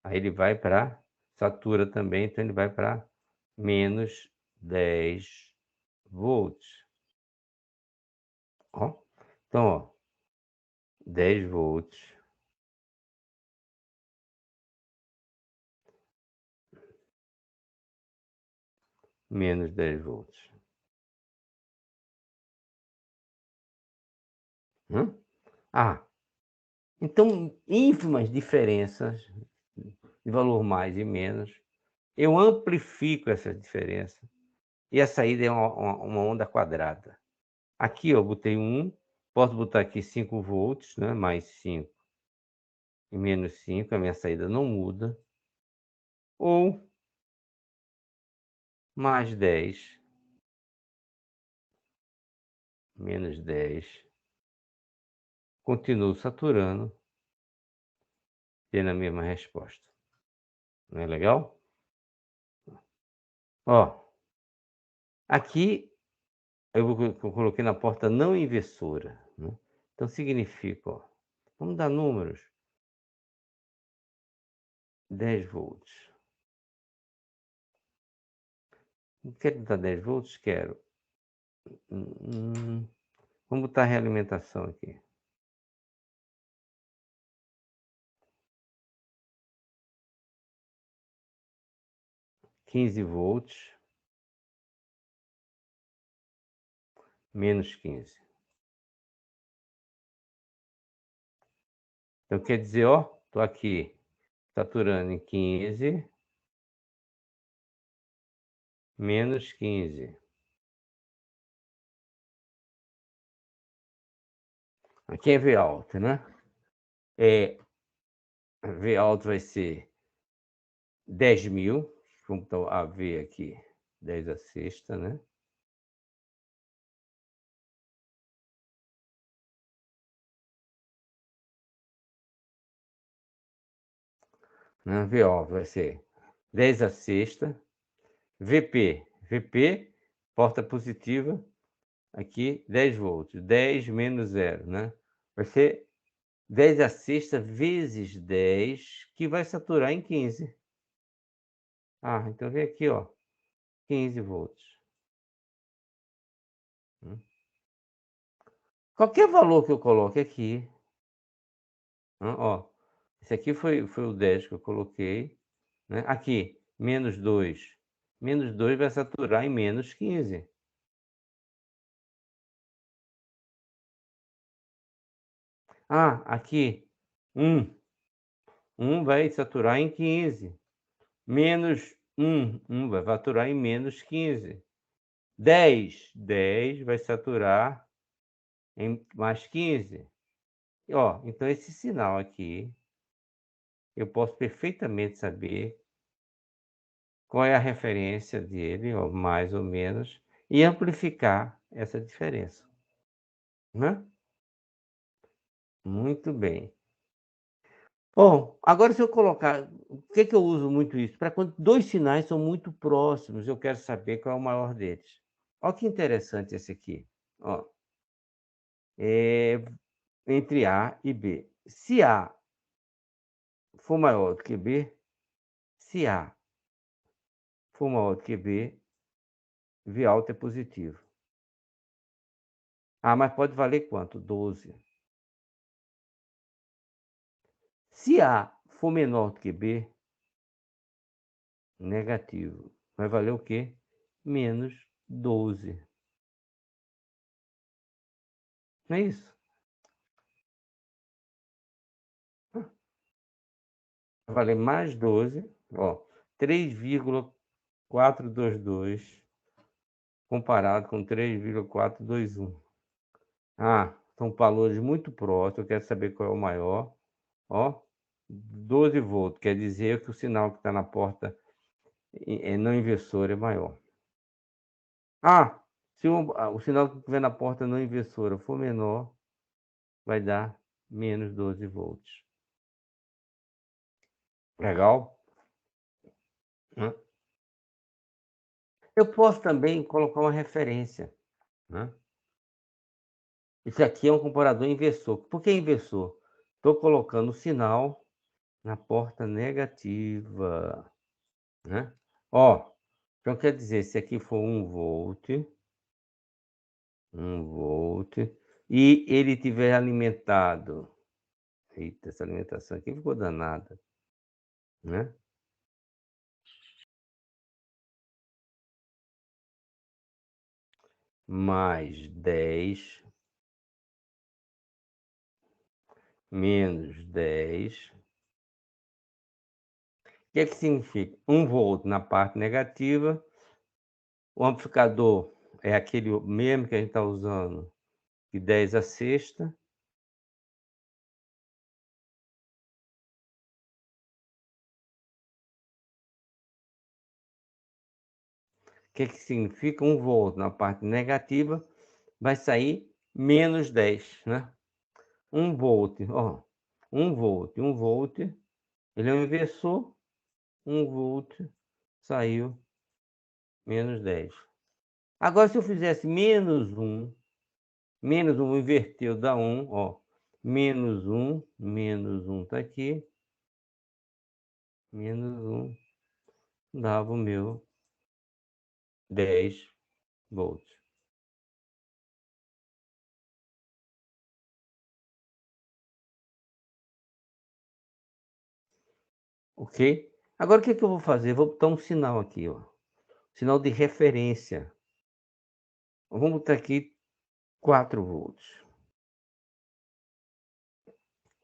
aí ele vai para, satura também, então ele vai para menos 10 volts. Ó, então, ó, 10 volts, menos 10 volts. Ah, então ínfimas diferenças de valor mais e menos, eu amplifico essa diferença e a saída é uma onda quadrada. Aqui eu botei 1, posso botar aqui 5 volts, né, mais 5 e menos 5, a minha saída não muda, ou mais 10, menos 10, continuo saturando, tendo a mesma resposta. Não é legal? Ó, aqui eu coloquei na porta não inversora, né? Então significa, ó, vamos dar números, 10 volts. Quero botar 10 volts? Quero. Vamos botar realimentação aqui. 15 volts, menos 15. Então quer dizer, ó, tô aqui saturando em 15, menos 15. Aqui é V alto, né? V alto vai ser 10.000. Vamos botar a V aqui, 10 a sexta, né? V alto vai ser 10 a sexta. VP, porta positiva, aqui 10 volts, 10 menos 0, né? Vai ser 10 a sexta vezes 10, que vai saturar em 15. Ah, então vem aqui, ó, 15 volts. Qualquer valor que eu coloque aqui, ó, esse aqui foi o 10 que eu coloquei, né? Aqui, menos 2. Menos 2 vai saturar em menos 15. Ah, aqui, 1. 1 vai saturar em 15. Menos 1 vai saturar em menos 15. 10 vai saturar em mais 15. E, ó, então esse sinal aqui, eu posso perfeitamente saber qual é a referência dele, ó, mais ou menos, e amplificar essa diferença, né? Muito bem. Bom, agora se eu colocar, o que que eu uso muito isso? Para quando 2 sinais são muito próximos, eu quero saber qual é o maior deles. Olha que interessante esse aqui, ó. Entre A e B. Se A for maior do que B, se A for maior do que B, V alto é positivo. Ah, mas pode valer quanto? 12. Se A for menor do que B, negativo. Vai valer o quê? Menos 12. Não é isso? Vai valer mais 12, ó, 3,422 comparado com 3,421. Ah, são valores muito próximos, eu quero saber qual é o maior. Ó, 12 volts, quer dizer que o sinal que está na porta não inversora é maior. Ah, se o sinal que estiver na porta não inversora for menor, vai dar menos 12 volts. Legal? Hã? Eu posso também colocar uma referência, né. Esse aqui é um comparador inversor. Por que inversor? Estou colocando o sinal na porta negativa, né. Ó, então quer dizer, se aqui for 1 volt, e ele tiver alimentado, eita, essa alimentação aqui ficou danada, né, mais 10 menos 10. O que é que significa? 1 volt na parte negativa, o amplificador é aquele mesmo que a gente está usando, de 10 a sexta. O que é que significa? 1 volt na parte negativa, vai sair menos 10, né. 1 volt, ó, 1 volt, ele é um inversor, 1 volt saiu menos 10. Agora se eu fizesse menos um inverteu dá 1, ó, menos um está aqui, -1 dava o meu 10 volts. Ok? Agora o que que eu vou fazer? Vou botar um sinal aqui, ó, sinal de referência. Vamos botar aqui 4 volts,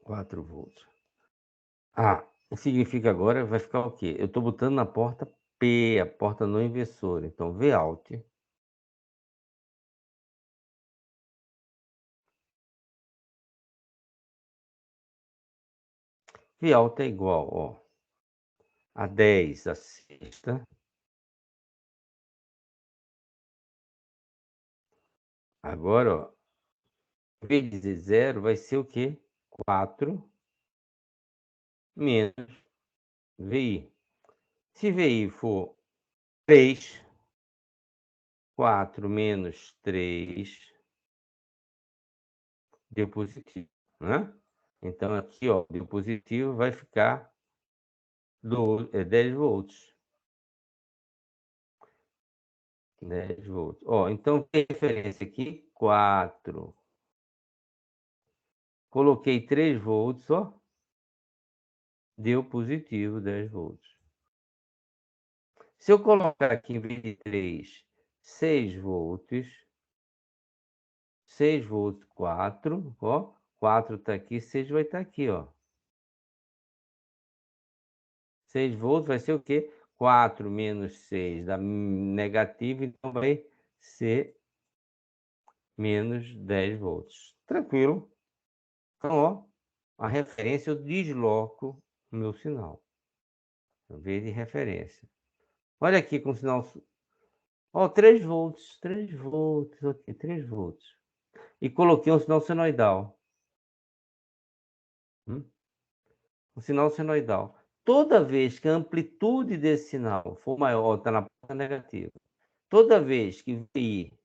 4 volts. Ah, significa agora vai ficar o quê? Eu estou botando na porta P, a porta não inversora, então Vout, Vout é igual, ó, a 10 a sexta, agora, ó, vezes zero vai ser o quê? 4 menos VI. Se VI for 3, 4 menos 3 deu positivo, né. Então aqui, ó, deu positivo, vai ficar 10 volts, 10 volts. Ó, então tem referência aqui, 4, coloquei 3 volts, ó, deu positivo 10 volts. Se eu colocar aqui em vez de 3, 6 volts, 6 volts, 4, ó, 4 está aqui, 6 vai estar aqui, ó. 6 volts vai ser o quê? 4 menos 6 dá negativo, então vai ser menos 10 volts. Tranquilo. Então, ó, a referência eu desloco o meu sinal, em vez de referência. Olha aqui com o sinal, ó, 3 volts, 3 volts, aqui, 3 volts. E coloquei um sinal senoidal. Hum? Um sinal senoidal. Toda vez que a amplitude desse sinal for maior, está na ponta negativa. Toda vez que VI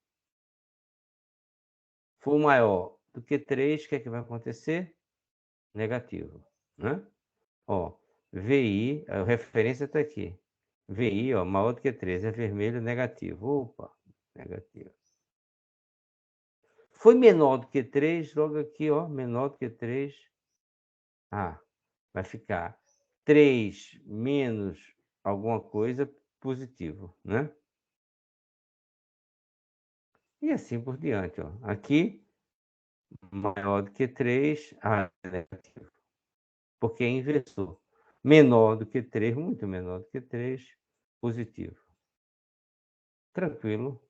for maior do que 3, o que é que vai acontecer? Negativo, né. Ó, VI, a referência está aqui. VI, ó, maior do que 3, é vermelho, negativo. Opa, negativo. Foi menor do que 3, logo aqui, ó, menor do que 3. Ah, vai ficar 3 menos alguma coisa positivo, né. E assim por diante, ó. Aqui, maior do que 3, é negativo, porque é inversor. Menor do que 3, muito menor do que 3, positivo. Tranquilo.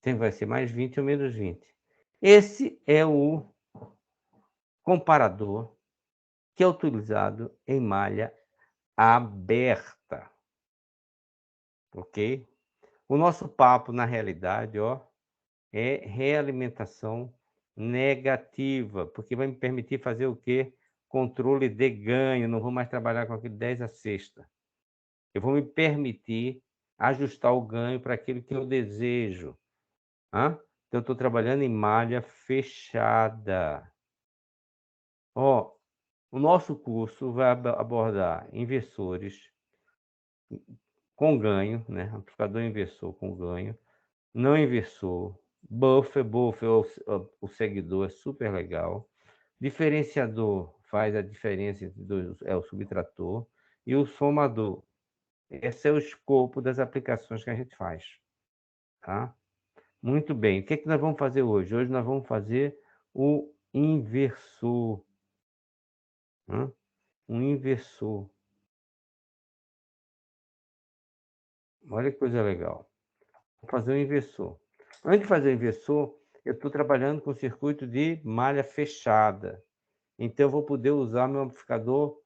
Sempre vai ser mais 20 ou menos 20. Esse é o comparador que é utilizado em malha aberta, ok? O nosso papo, na realidade, ó, é realimentação negativa, porque vai me permitir fazer o quê? Controle de ganho, não vou mais trabalhar com aquele 10 a sexta. Eu vou me permitir ajustar o ganho para aquilo que eu desejo. Então, eu estou trabalhando em malha fechada. Ó, o nosso curso vai abordar inversores com ganho, né? Amplificador inversor com ganho, não inversor, buffer o seguidor, é super legal. Diferenciador faz a diferença entre dois, é o subtrator, e o somador. Esse é o escopo das aplicações que a gente faz, tá? Muito bem. O que é que nós vamos fazer hoje? Hoje nós vamos fazer o inversor, né? Um inversor. Olha que coisa legal. Vou fazer um inversor. Antes de fazer o inversor, eu estou trabalhando com circuito de malha fechada. Então, eu vou poder usar meu amplificador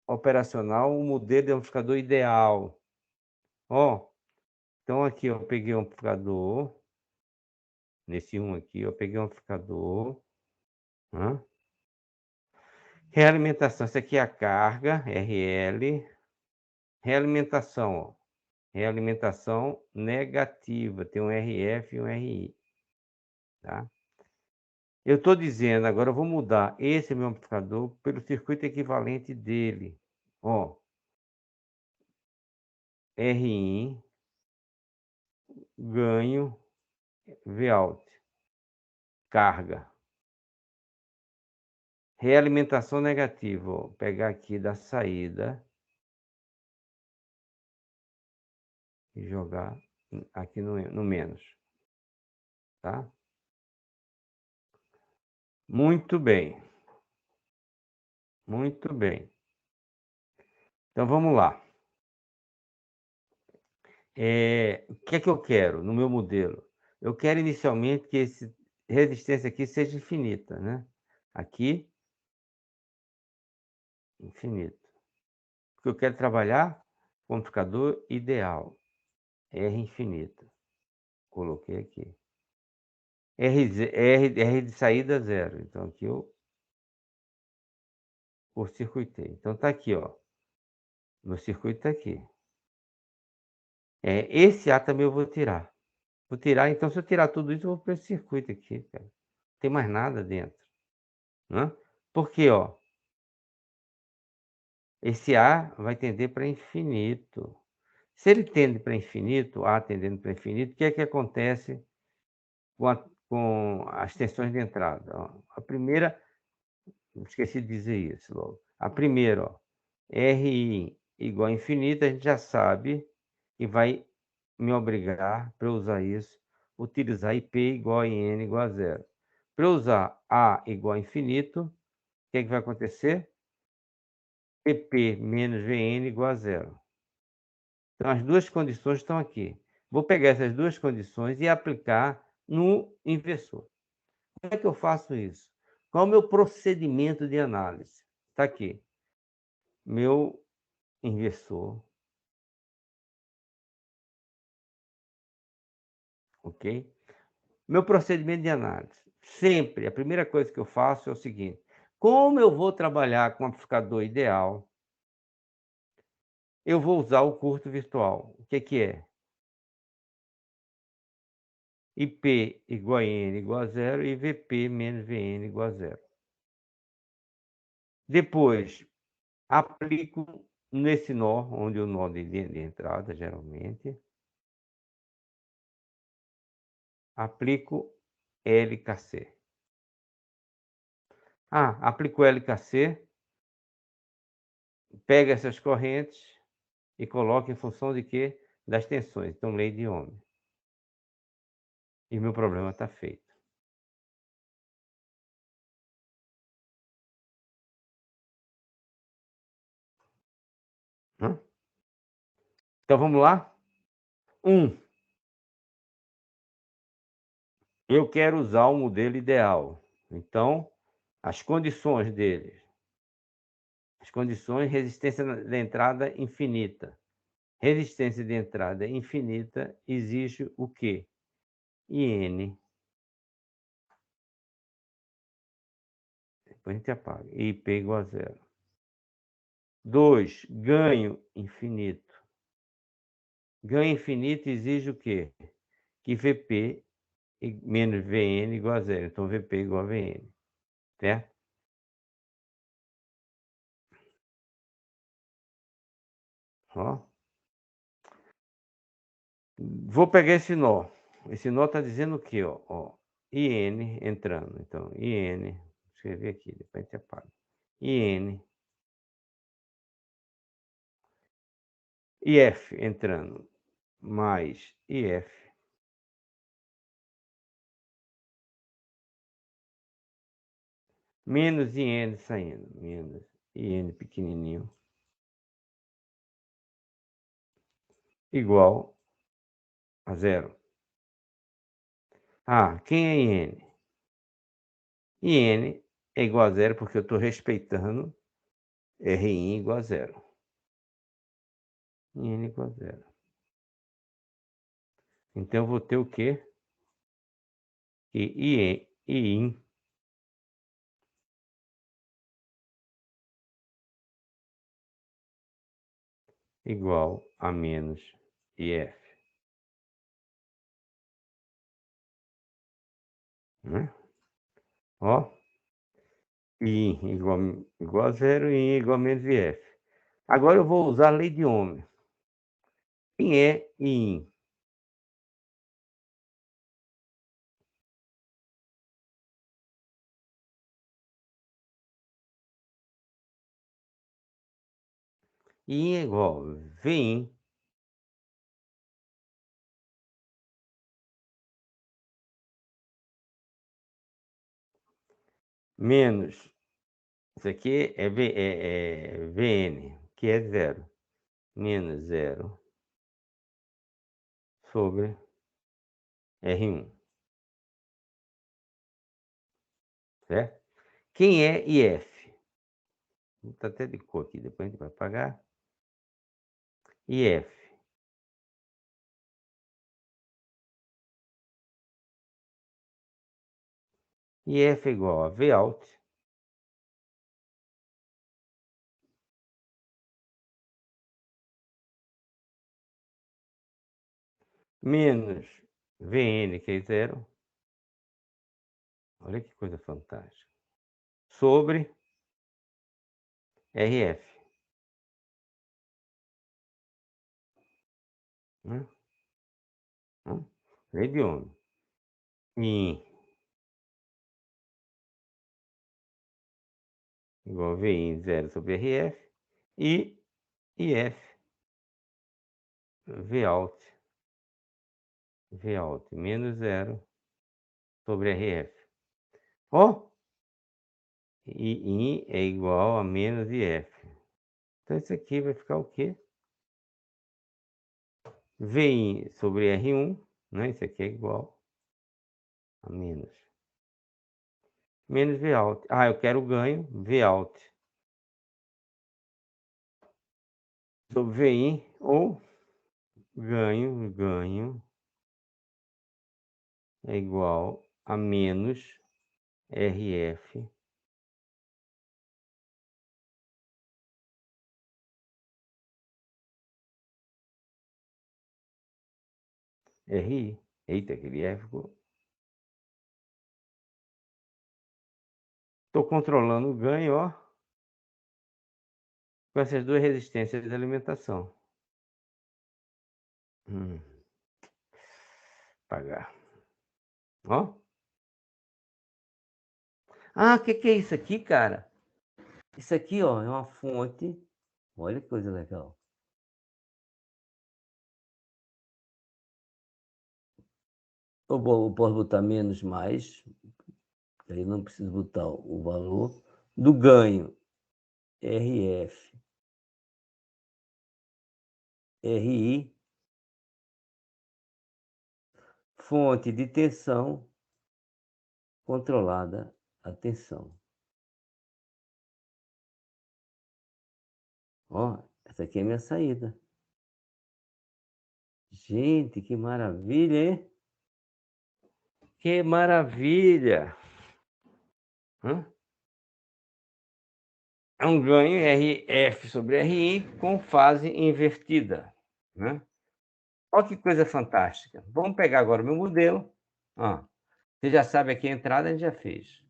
operacional, o modelo de amplificador ideal. Ó, então aqui eu peguei um amplificador, nesse um aqui, eu peguei um amplificador, né? Realimentação, essa aqui é a carga, RL. Realimentação, ó. Realimentação negativa, tem um RF e um RI, tá? Eu estou dizendo, agora eu vou mudar esse meu amplificador pelo circuito equivalente dele. Ó, RIN, ganho, Vout, carga. Realimentação negativa, ó. Vou pegar aqui da saída e jogar aqui no menos, tá? Muito bem, muito bem. Então vamos lá. O que é que eu quero no meu modelo? Eu quero inicialmente que esse resistência aqui seja infinita, né? Aqui, infinito. Porque eu quero trabalhar com o amplificador ideal. R infinito. Coloquei aqui. R de saída zero. Então aqui eu curto-circuitei. Então tá aqui, ó. Meu circuito tá aqui. Esse A também eu vou tirar. Vou tirar, então se eu tirar tudo isso, eu vou para esse circuito aqui, cara. Não tem mais nada dentro, né? Porque, ó, esse A vai tender para infinito. Se ele tende para infinito, A tendendo para infinito, o que é que acontece com as tensões de entrada? Ó, a primeira, esqueci de dizer isso logo. A primeira, ó, RI igual a infinito, a gente já sabe que vai me obrigar, para eu usar isso, utilizar IP igual a N igual a zero. Para eu usar A igual a infinito, o que é que vai acontecer? PP menos VN igual a zero. Então, as duas condições estão aqui. Vou pegar essas duas condições e aplicar no inversor. Como é que eu faço isso? Qual é o meu procedimento de análise? Está aqui. Meu inversor, ok? Meu procedimento de análise. Sempre, a primeira coisa que eu faço é o seguinte: como eu vou trabalhar com o amplificador ideal, eu vou usar o curto virtual. O que é? IP igual a N igual a zero e VP menos VN igual a zero. Depois, aplico nesse nó, onde o nó de entrada, geralmente, aplico LKC. Aplico LKC, pega essas correntes e coloca em função de quê? Das tensões. Então, lei de Ohm. E meu problema está feito. Hã? Então, vamos lá? Eu quero usar o modelo ideal. Então, as condições dele. As condições, resistência da entrada infinita. Resistência de entrada infinita exige o quê? IN. Depois a gente apaga. IP igual a zero. 2, ganho infinito. Ganho infinito exige o quê? Que Vp menos Vn igual a zero. Então, Vp igual a Vn, certo? Ó. Vou pegar esse nó. Esse nó está dizendo o quê? Ó, IN entrando. Então, IN, vou escrever aqui, depois a gente apaga. IN, IF entrando, mais IF, menos IN saindo, menos IN pequenininho, igual a zero. Ah, quem é IN? IN é igual a zero porque eu estou respeitando RI igual a zero. IN igual a zero. Então, eu vou ter o quê? Que IN igual a menos IF. Né? Ó, I igual a zero e I igual a menos IF. Agora eu vou usar a lei de Ohm. Quem é I? I é igual a Vin menos, isso aqui é Vn, que é zero, menos zero sobre R1, certo? Quem é IF? Está até de cor aqui, depois a gente vai apagar. IF. IF é igual a Vout menos Vn, que é zero. Olha que coisa fantástica. Sobre RF. Né? Lei de Ohm. I igual a VI zero sobre RF e IF Vout menos zero sobre RF. Ó, e I é igual a menos IF. Então isso aqui vai ficar o quê? VI sobre R1, né? Isso aqui é igual a menos Vout. Ah, eu quero o ganho, Vout sobre VI ou ganho é igual a menos RF RI. Eita, aquele F ficou. Estou controlando o ganho, ó, com essas duas resistências de alimentação. Hum, pagar. Ó. Ah, o que é isso aqui, cara? Isso aqui, ó, é uma fonte. Olha que coisa legal. Eu posso botar menos mais, aí não preciso botar o valor do ganho. RF, RI, fonte de tensão controlada a tensão. Ó, essa aqui é a minha saída. Gente, que maravilha, hein? Que maravilha! Hã? É um ganho RF sobre RI com fase invertida, né? Olha que coisa fantástica. Vamos pegar agora o meu modelo. Ó, você já sabe aqui a entrada, a gente já fez.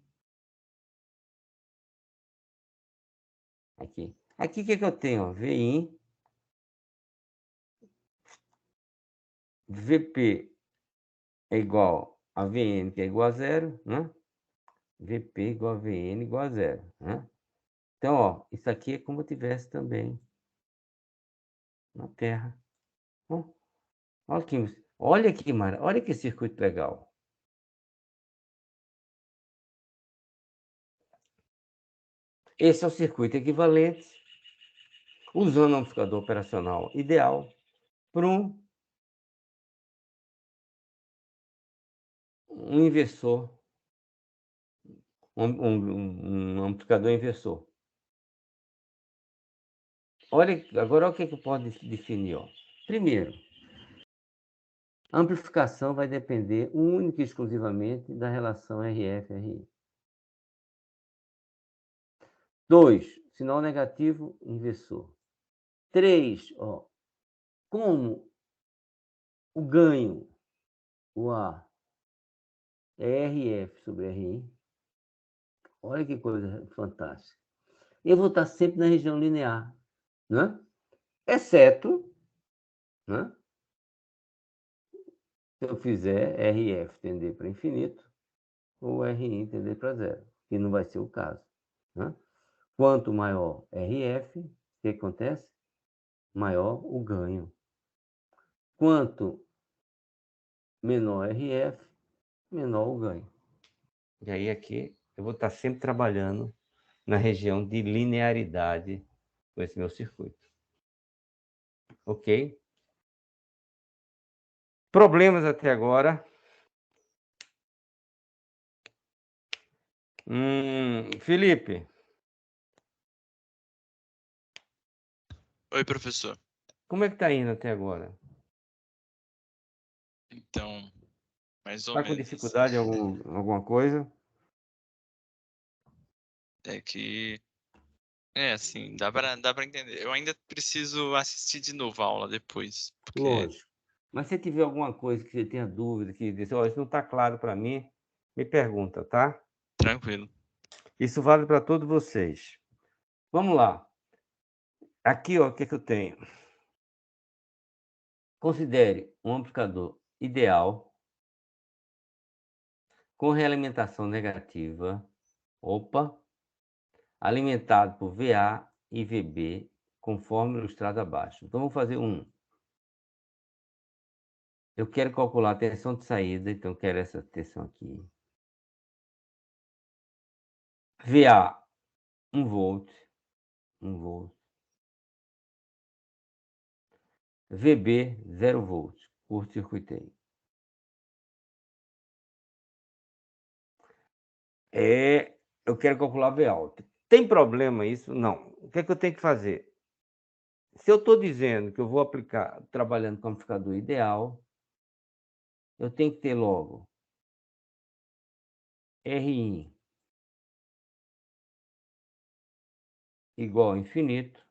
Aqui. Aqui o que que eu tenho? Ó, VI, VP é igual a VN, que é igual a zero, né? VP igual a VN igual a zero, né? Então, ó, isso aqui é como eu tivesse também na Terra. Ó, olha que circuito legal. Esse é o circuito equivalente, usando o amplificador operacional ideal para um inversor, um amplificador inversor. Olha, agora olha o que que eu posso definir, ó. Primeiro, a amplificação vai depender única e exclusivamente da relação RF-RI. 2, sinal negativo, inversor. 3, ó, como o ganho, o A, é RF sobre RI, olha que coisa fantástica. Eu vou estar sempre na região linear, né? Exceto, né? Se eu fizer RF tender para infinito ou RI tender para zero, que não vai ser o caso, né? Quanto maior RF, o que acontece? Maior o ganho. Quanto menor RF, menor o ganho. E aí aqui eu vou estar sempre trabalhando na região de linearidade com esse meu circuito. Ok? Problemas até agora? Felipe, Oi, professor. como é que tá indo até agora? Então, mais ou Tá com menos assim. dificuldade em alguma coisa? É que, assim, dá pra entender. Eu ainda preciso assistir de novo a aula depois, porque, Lógico. Mas se tiver alguma coisa que você tenha dúvida, que diz, ó, isso não está claro para mim, me pergunta, tá? tranquilo. Isso vale para todos vocês. Vamos lá. Aqui, ó, o que que eu tenho? Considere um amplificador ideal com realimentação negativa, opa, alimentado por VA e VB, conforme ilustrado abaixo. Então, vamos fazer um. Eu quero calcular a tensão de saída, então eu quero essa tensão aqui. VA, 1 volt, 1 volt. VB, 0 volt, curto-circuitei. Eu quero calcular V alto. Tem problema isso? Não. O que é que eu tenho que fazer? Se eu estou dizendo que eu vou aplicar, trabalhando com amplificador ideal, eu tenho que ter logo Rin igual a infinito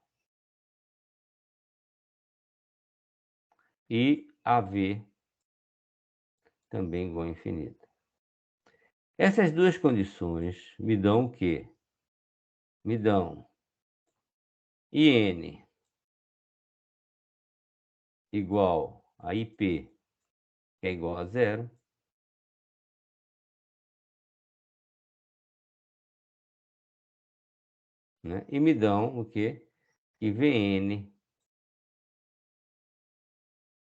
e AV também igual a infinito. Essas duas condições me dão o quê? Me dão IN igual a IP, que é igual a zero, né? E me dão o quê? IVN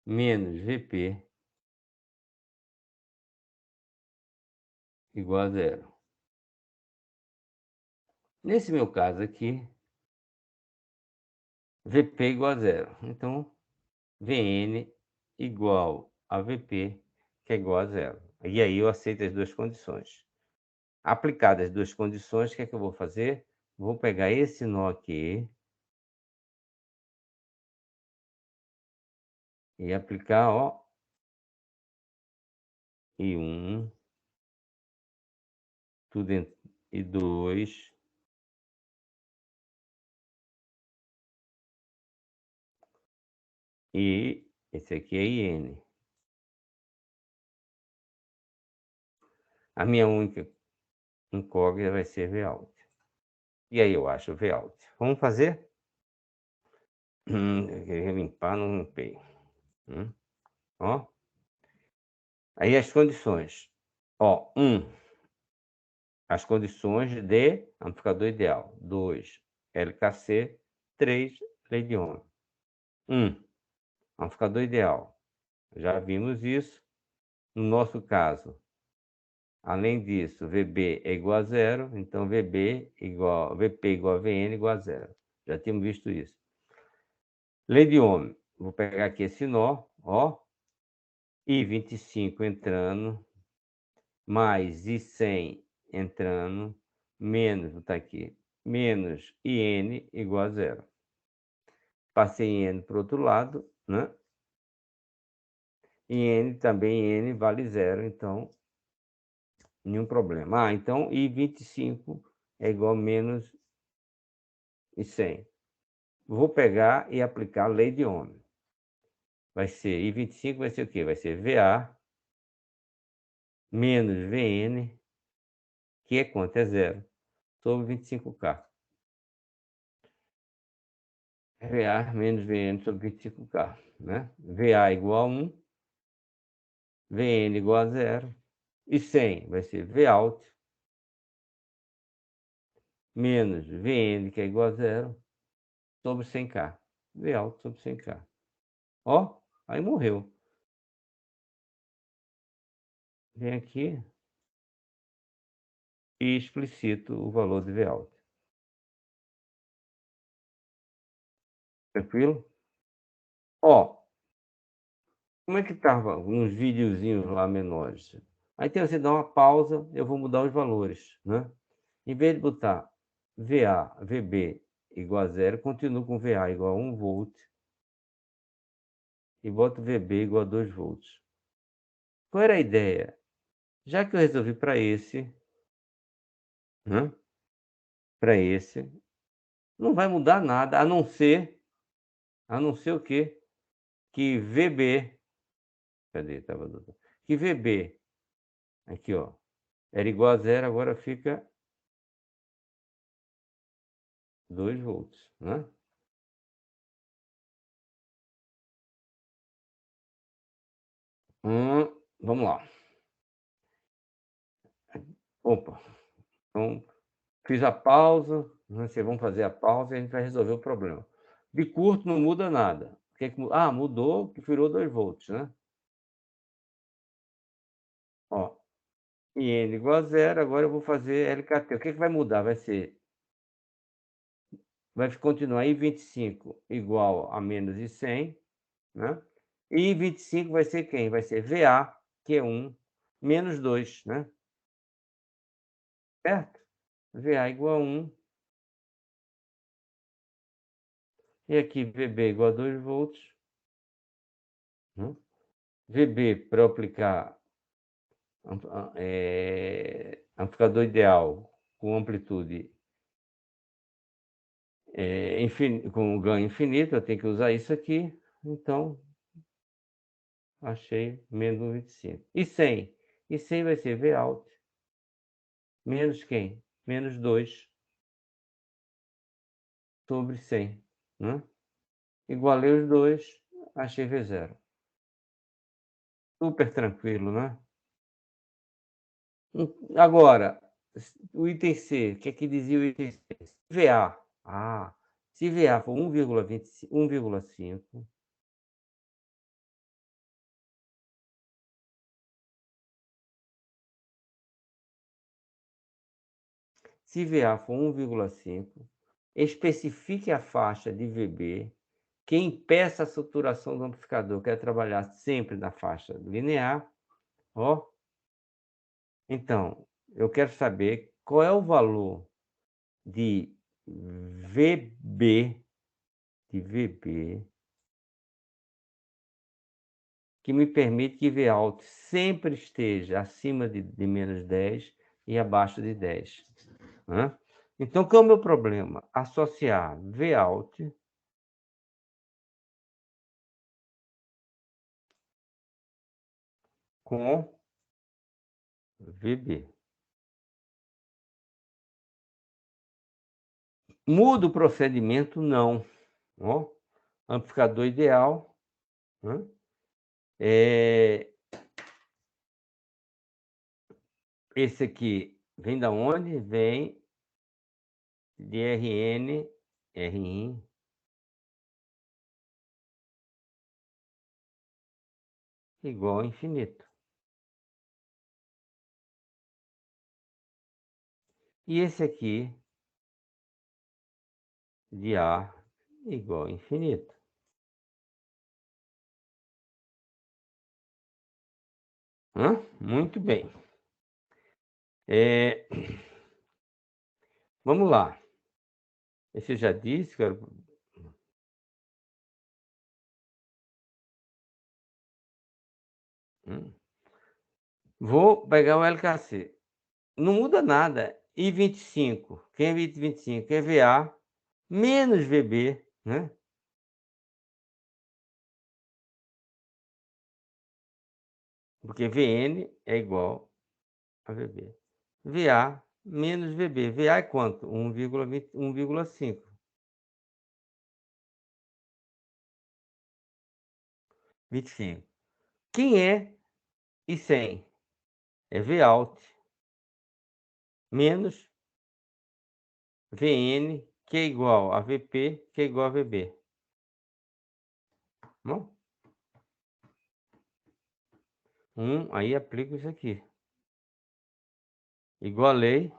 menos VP igual a zero. Nesse meu caso aqui, VP igual a zero. Então, VN igual a VP, que é igual a zero. E aí eu aceito as duas condições. Aplicadas as duas condições, o que é que eu vou fazer? Vou pegar esse nó aqui e aplicar, ó, e um, tudo e dois, e Esse aqui é IN. A minha única incógnita vai ser Vout. E aí eu acho Vout. Vamos fazer? Eu queria limpar, não limpei. Ó. Aí as condições. Ó, 1, as condições de amplificador ideal. 2, LKC. 3, lei de Ohm. 1, amplificador ideal. Já vimos isso. No nosso caso, além disso, VB é igual a zero, então VP igual a VN igual a zero. Já tínhamos visto isso. Lei de Ohm. Vou pegar aqui esse nó, ó. I25 entrando, mais I100 entrando, menos, vou botar aqui, menos IN igual a zero. Passei N para o outro lado, né? E N também, N vale zero, então nenhum problema. Ah, então I25 é igual a menos I100. Vou pegar e aplicar a lei de Ohm. Vai ser, I25 vai ser o quê? Vai ser VA menos VN, que é quanto? É zero, sobre 25K. VA menos VN sobre 25K, né? VA igual a 1, VN igual a zero, e 100 vai ser Vout menos VN, que é igual a zero, sobre 100K. Vout sobre 100K. Ó, aí morreu. Vem aqui e explicito o valor de Vout. Tranquilo? Ó, como é que estava uns videozinhos lá menores? Aí tem você dar uma pausa, eu vou mudar os valores, né? Em vez de botar VA, VB igual a zero, continuo com VA igual a 1 volt e boto VB igual a 2 volts. Qual era a ideia? Já que eu resolvi para esse, né? Para esse, não vai mudar nada, a não ser o quê? Que VB, cadê? Que VB, aqui ó, era igual a zero, agora fica 2 volts, né? Vamos lá. Opa, então fiz a pausa, né? Vamos fazer a pausa e a gente vai resolver o problema. De curto não muda nada. O que é que, mudou, que virou 2 volts, né? Ó, IN igual a zero, agora eu vou fazer LKT. O que é que vai mudar? Vai continuar I25 igual a menos I100, né? E I25 vai ser quem? Vai ser VA, que é 1, menos 2, né? Certo? VA igual a 1. E aqui VB igual a 2 volts. Né? VB para aplicar amplificador ideal com amplitude com ganho infinito, eu tenho que usar isso aqui, então achei menos 25. E 100? E 100 vai ser Vout menos quem? Menos 2 sobre 100, né? Igualei os dois, achei V0. Super tranquilo, né? Agora, o item C, o que é que dizia o item C? VA. Se VA for 1,5, se VA for 1,5, especifique a faixa de VB que impeça a saturação do amplificador. Quer trabalhar sempre na faixa linear. Ó. Então, eu quero saber qual é o valor de VB, que me permite que Vout sempre esteja acima de menos 10 e abaixo de 10. Né? Então, qual é o meu problema? Associar Vout com VB. Muda o procedimento? Não. Ó, amplificador ideal, né? Esse aqui vem da onde? Vem de Rn, Rin, igual a infinito. E esse aqui de A igual a infinito. Muito bem. Vamos lá. Esse eu já disse, cara. Vou pegar o LKC. Não muda nada. I25. Quem é I25? É VA menos VB, né? Porque Vn é igual a VB. VA menos VB. VA é quanto? 1,5. 25. Quem é I100? É Vout menos Vn, que é igual a Vp, que é igual a Vb. Bom? Aí aplico isso aqui. Igualei. O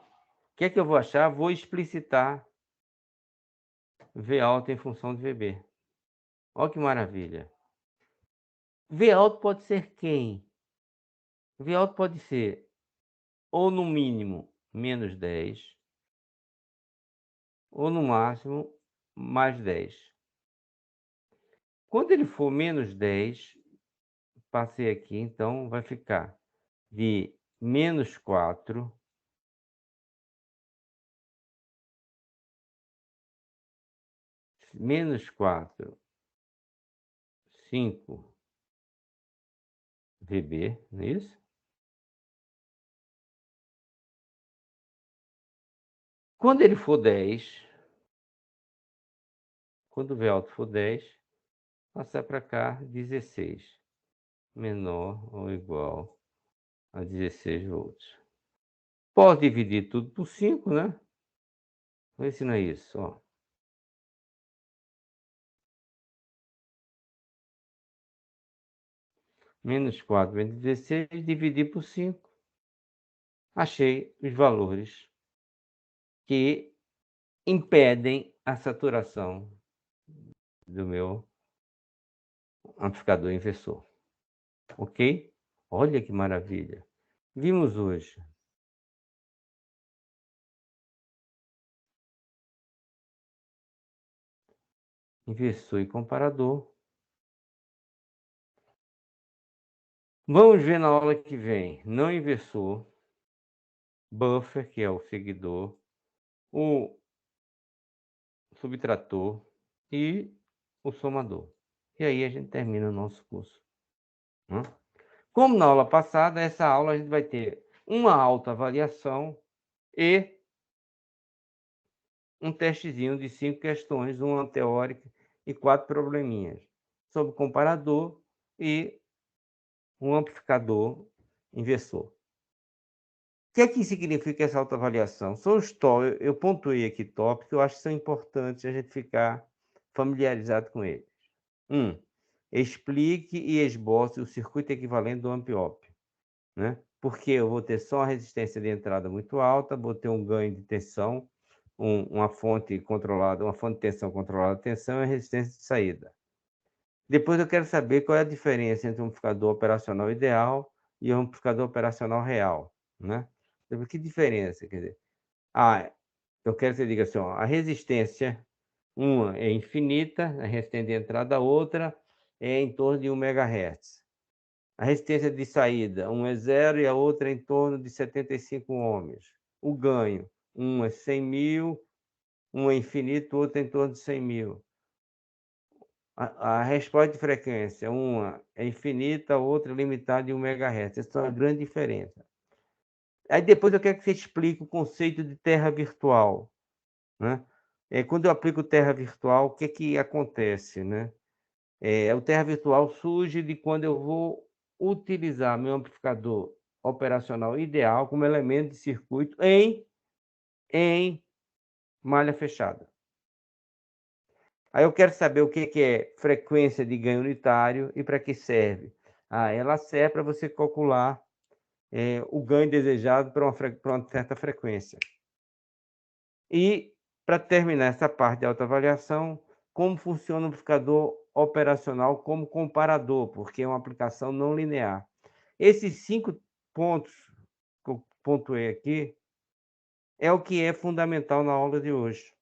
que é que eu vou achar? Vou explicitar V alto em função de VB. Olha que maravilha. V alto pode ser quem? V alto pode ser ou no mínimo menos 10, ou no máximo mais 10. Quando ele for menos 10, passei aqui, então vai ficar de menos 4 menos 4, 5 VB, não é isso? Quando ele for 10, quando o V alto for 10, passar para cá 16, menor ou igual a 16 volts. Posso dividir tudo por 5, né? Vou ensinar isso, ó. Menos 4 menos 16, dividir por 5. Achei os valores que impedem a saturação do meu amplificador inversor. Ok? Olha que maravilha. Vimos hoje inversor e comparador. Vamos ver na aula que vem, não inversor, buffer, que é o seguidor, o subtrator e o somador. E aí a gente termina o nosso curso. Né? Como na aula passada, essa aula a gente vai ter uma autoavaliação e um testezinho de 5 questões, uma teórica e 4 probleminhas, sobre comparador e um amplificador inversor. O que é que significa essa autoavaliação? São os tópicos, eu pontuei aqui tópicos que eu acho que são importantes a gente ficar familiarizado com eles. 1. Explique e esboce o circuito equivalente do amp-op, né? Porque eu vou ter só uma resistência de entrada muito alta, vou ter um ganho de tensão, uma fonte controlada, uma fonte de tensão controlada de tensão e resistência de saída. Depois eu quero saber qual é a diferença entre um amplificador operacional ideal e um amplificador operacional real, né? Que diferença? Quer dizer, eu quero que você diga assim, ó, a resistência, uma é infinita, a resistência de entrada, a outra é em torno de 1 MHz. A resistência de saída, uma é 0 e a outra é em torno de 75 ohms. O ganho, uma é 100 mil, uma é infinito, outra é em torno de 100 mil. A resposta de frequência, uma é infinita, a outra é limitada em 1 MHz. Essa é uma grande diferença. Aí depois eu quero que você explique o conceito de terra virtual, né? Quando eu aplico terra virtual, o que acontece, né? O terra virtual surge de quando eu vou utilizar meu amplificador operacional ideal como elemento de circuito em malha fechada. Aí eu quero saber o que é frequência de ganho unitário e para que serve. Ela serve para você calcular o ganho desejado para uma certa frequência. E, para terminar essa parte de autoavaliação, como funciona o amplificador operacional como comparador, porque é uma aplicação não linear. Esses 5 pontos que eu pontuei aqui é o que é fundamental na aula de hoje.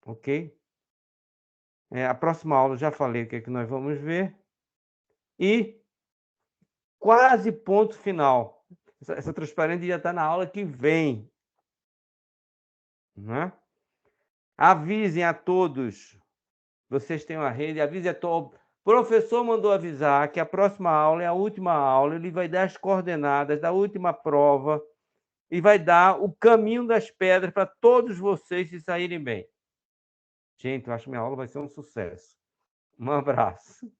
Ok? A próxima aula eu já falei o que é que nós vamos ver. E quase ponto final. Essa transparência já está na aula que vem. Né? Avisem a todos. Vocês têm uma rede, avise a todos. O professor mandou avisar que a próxima aula é a última aula. Ele vai dar as coordenadas da última prova e vai dar o caminho das pedras para todos vocês se saírem bem. Gente, eu acho que minha aula vai ser um sucesso. Um abraço.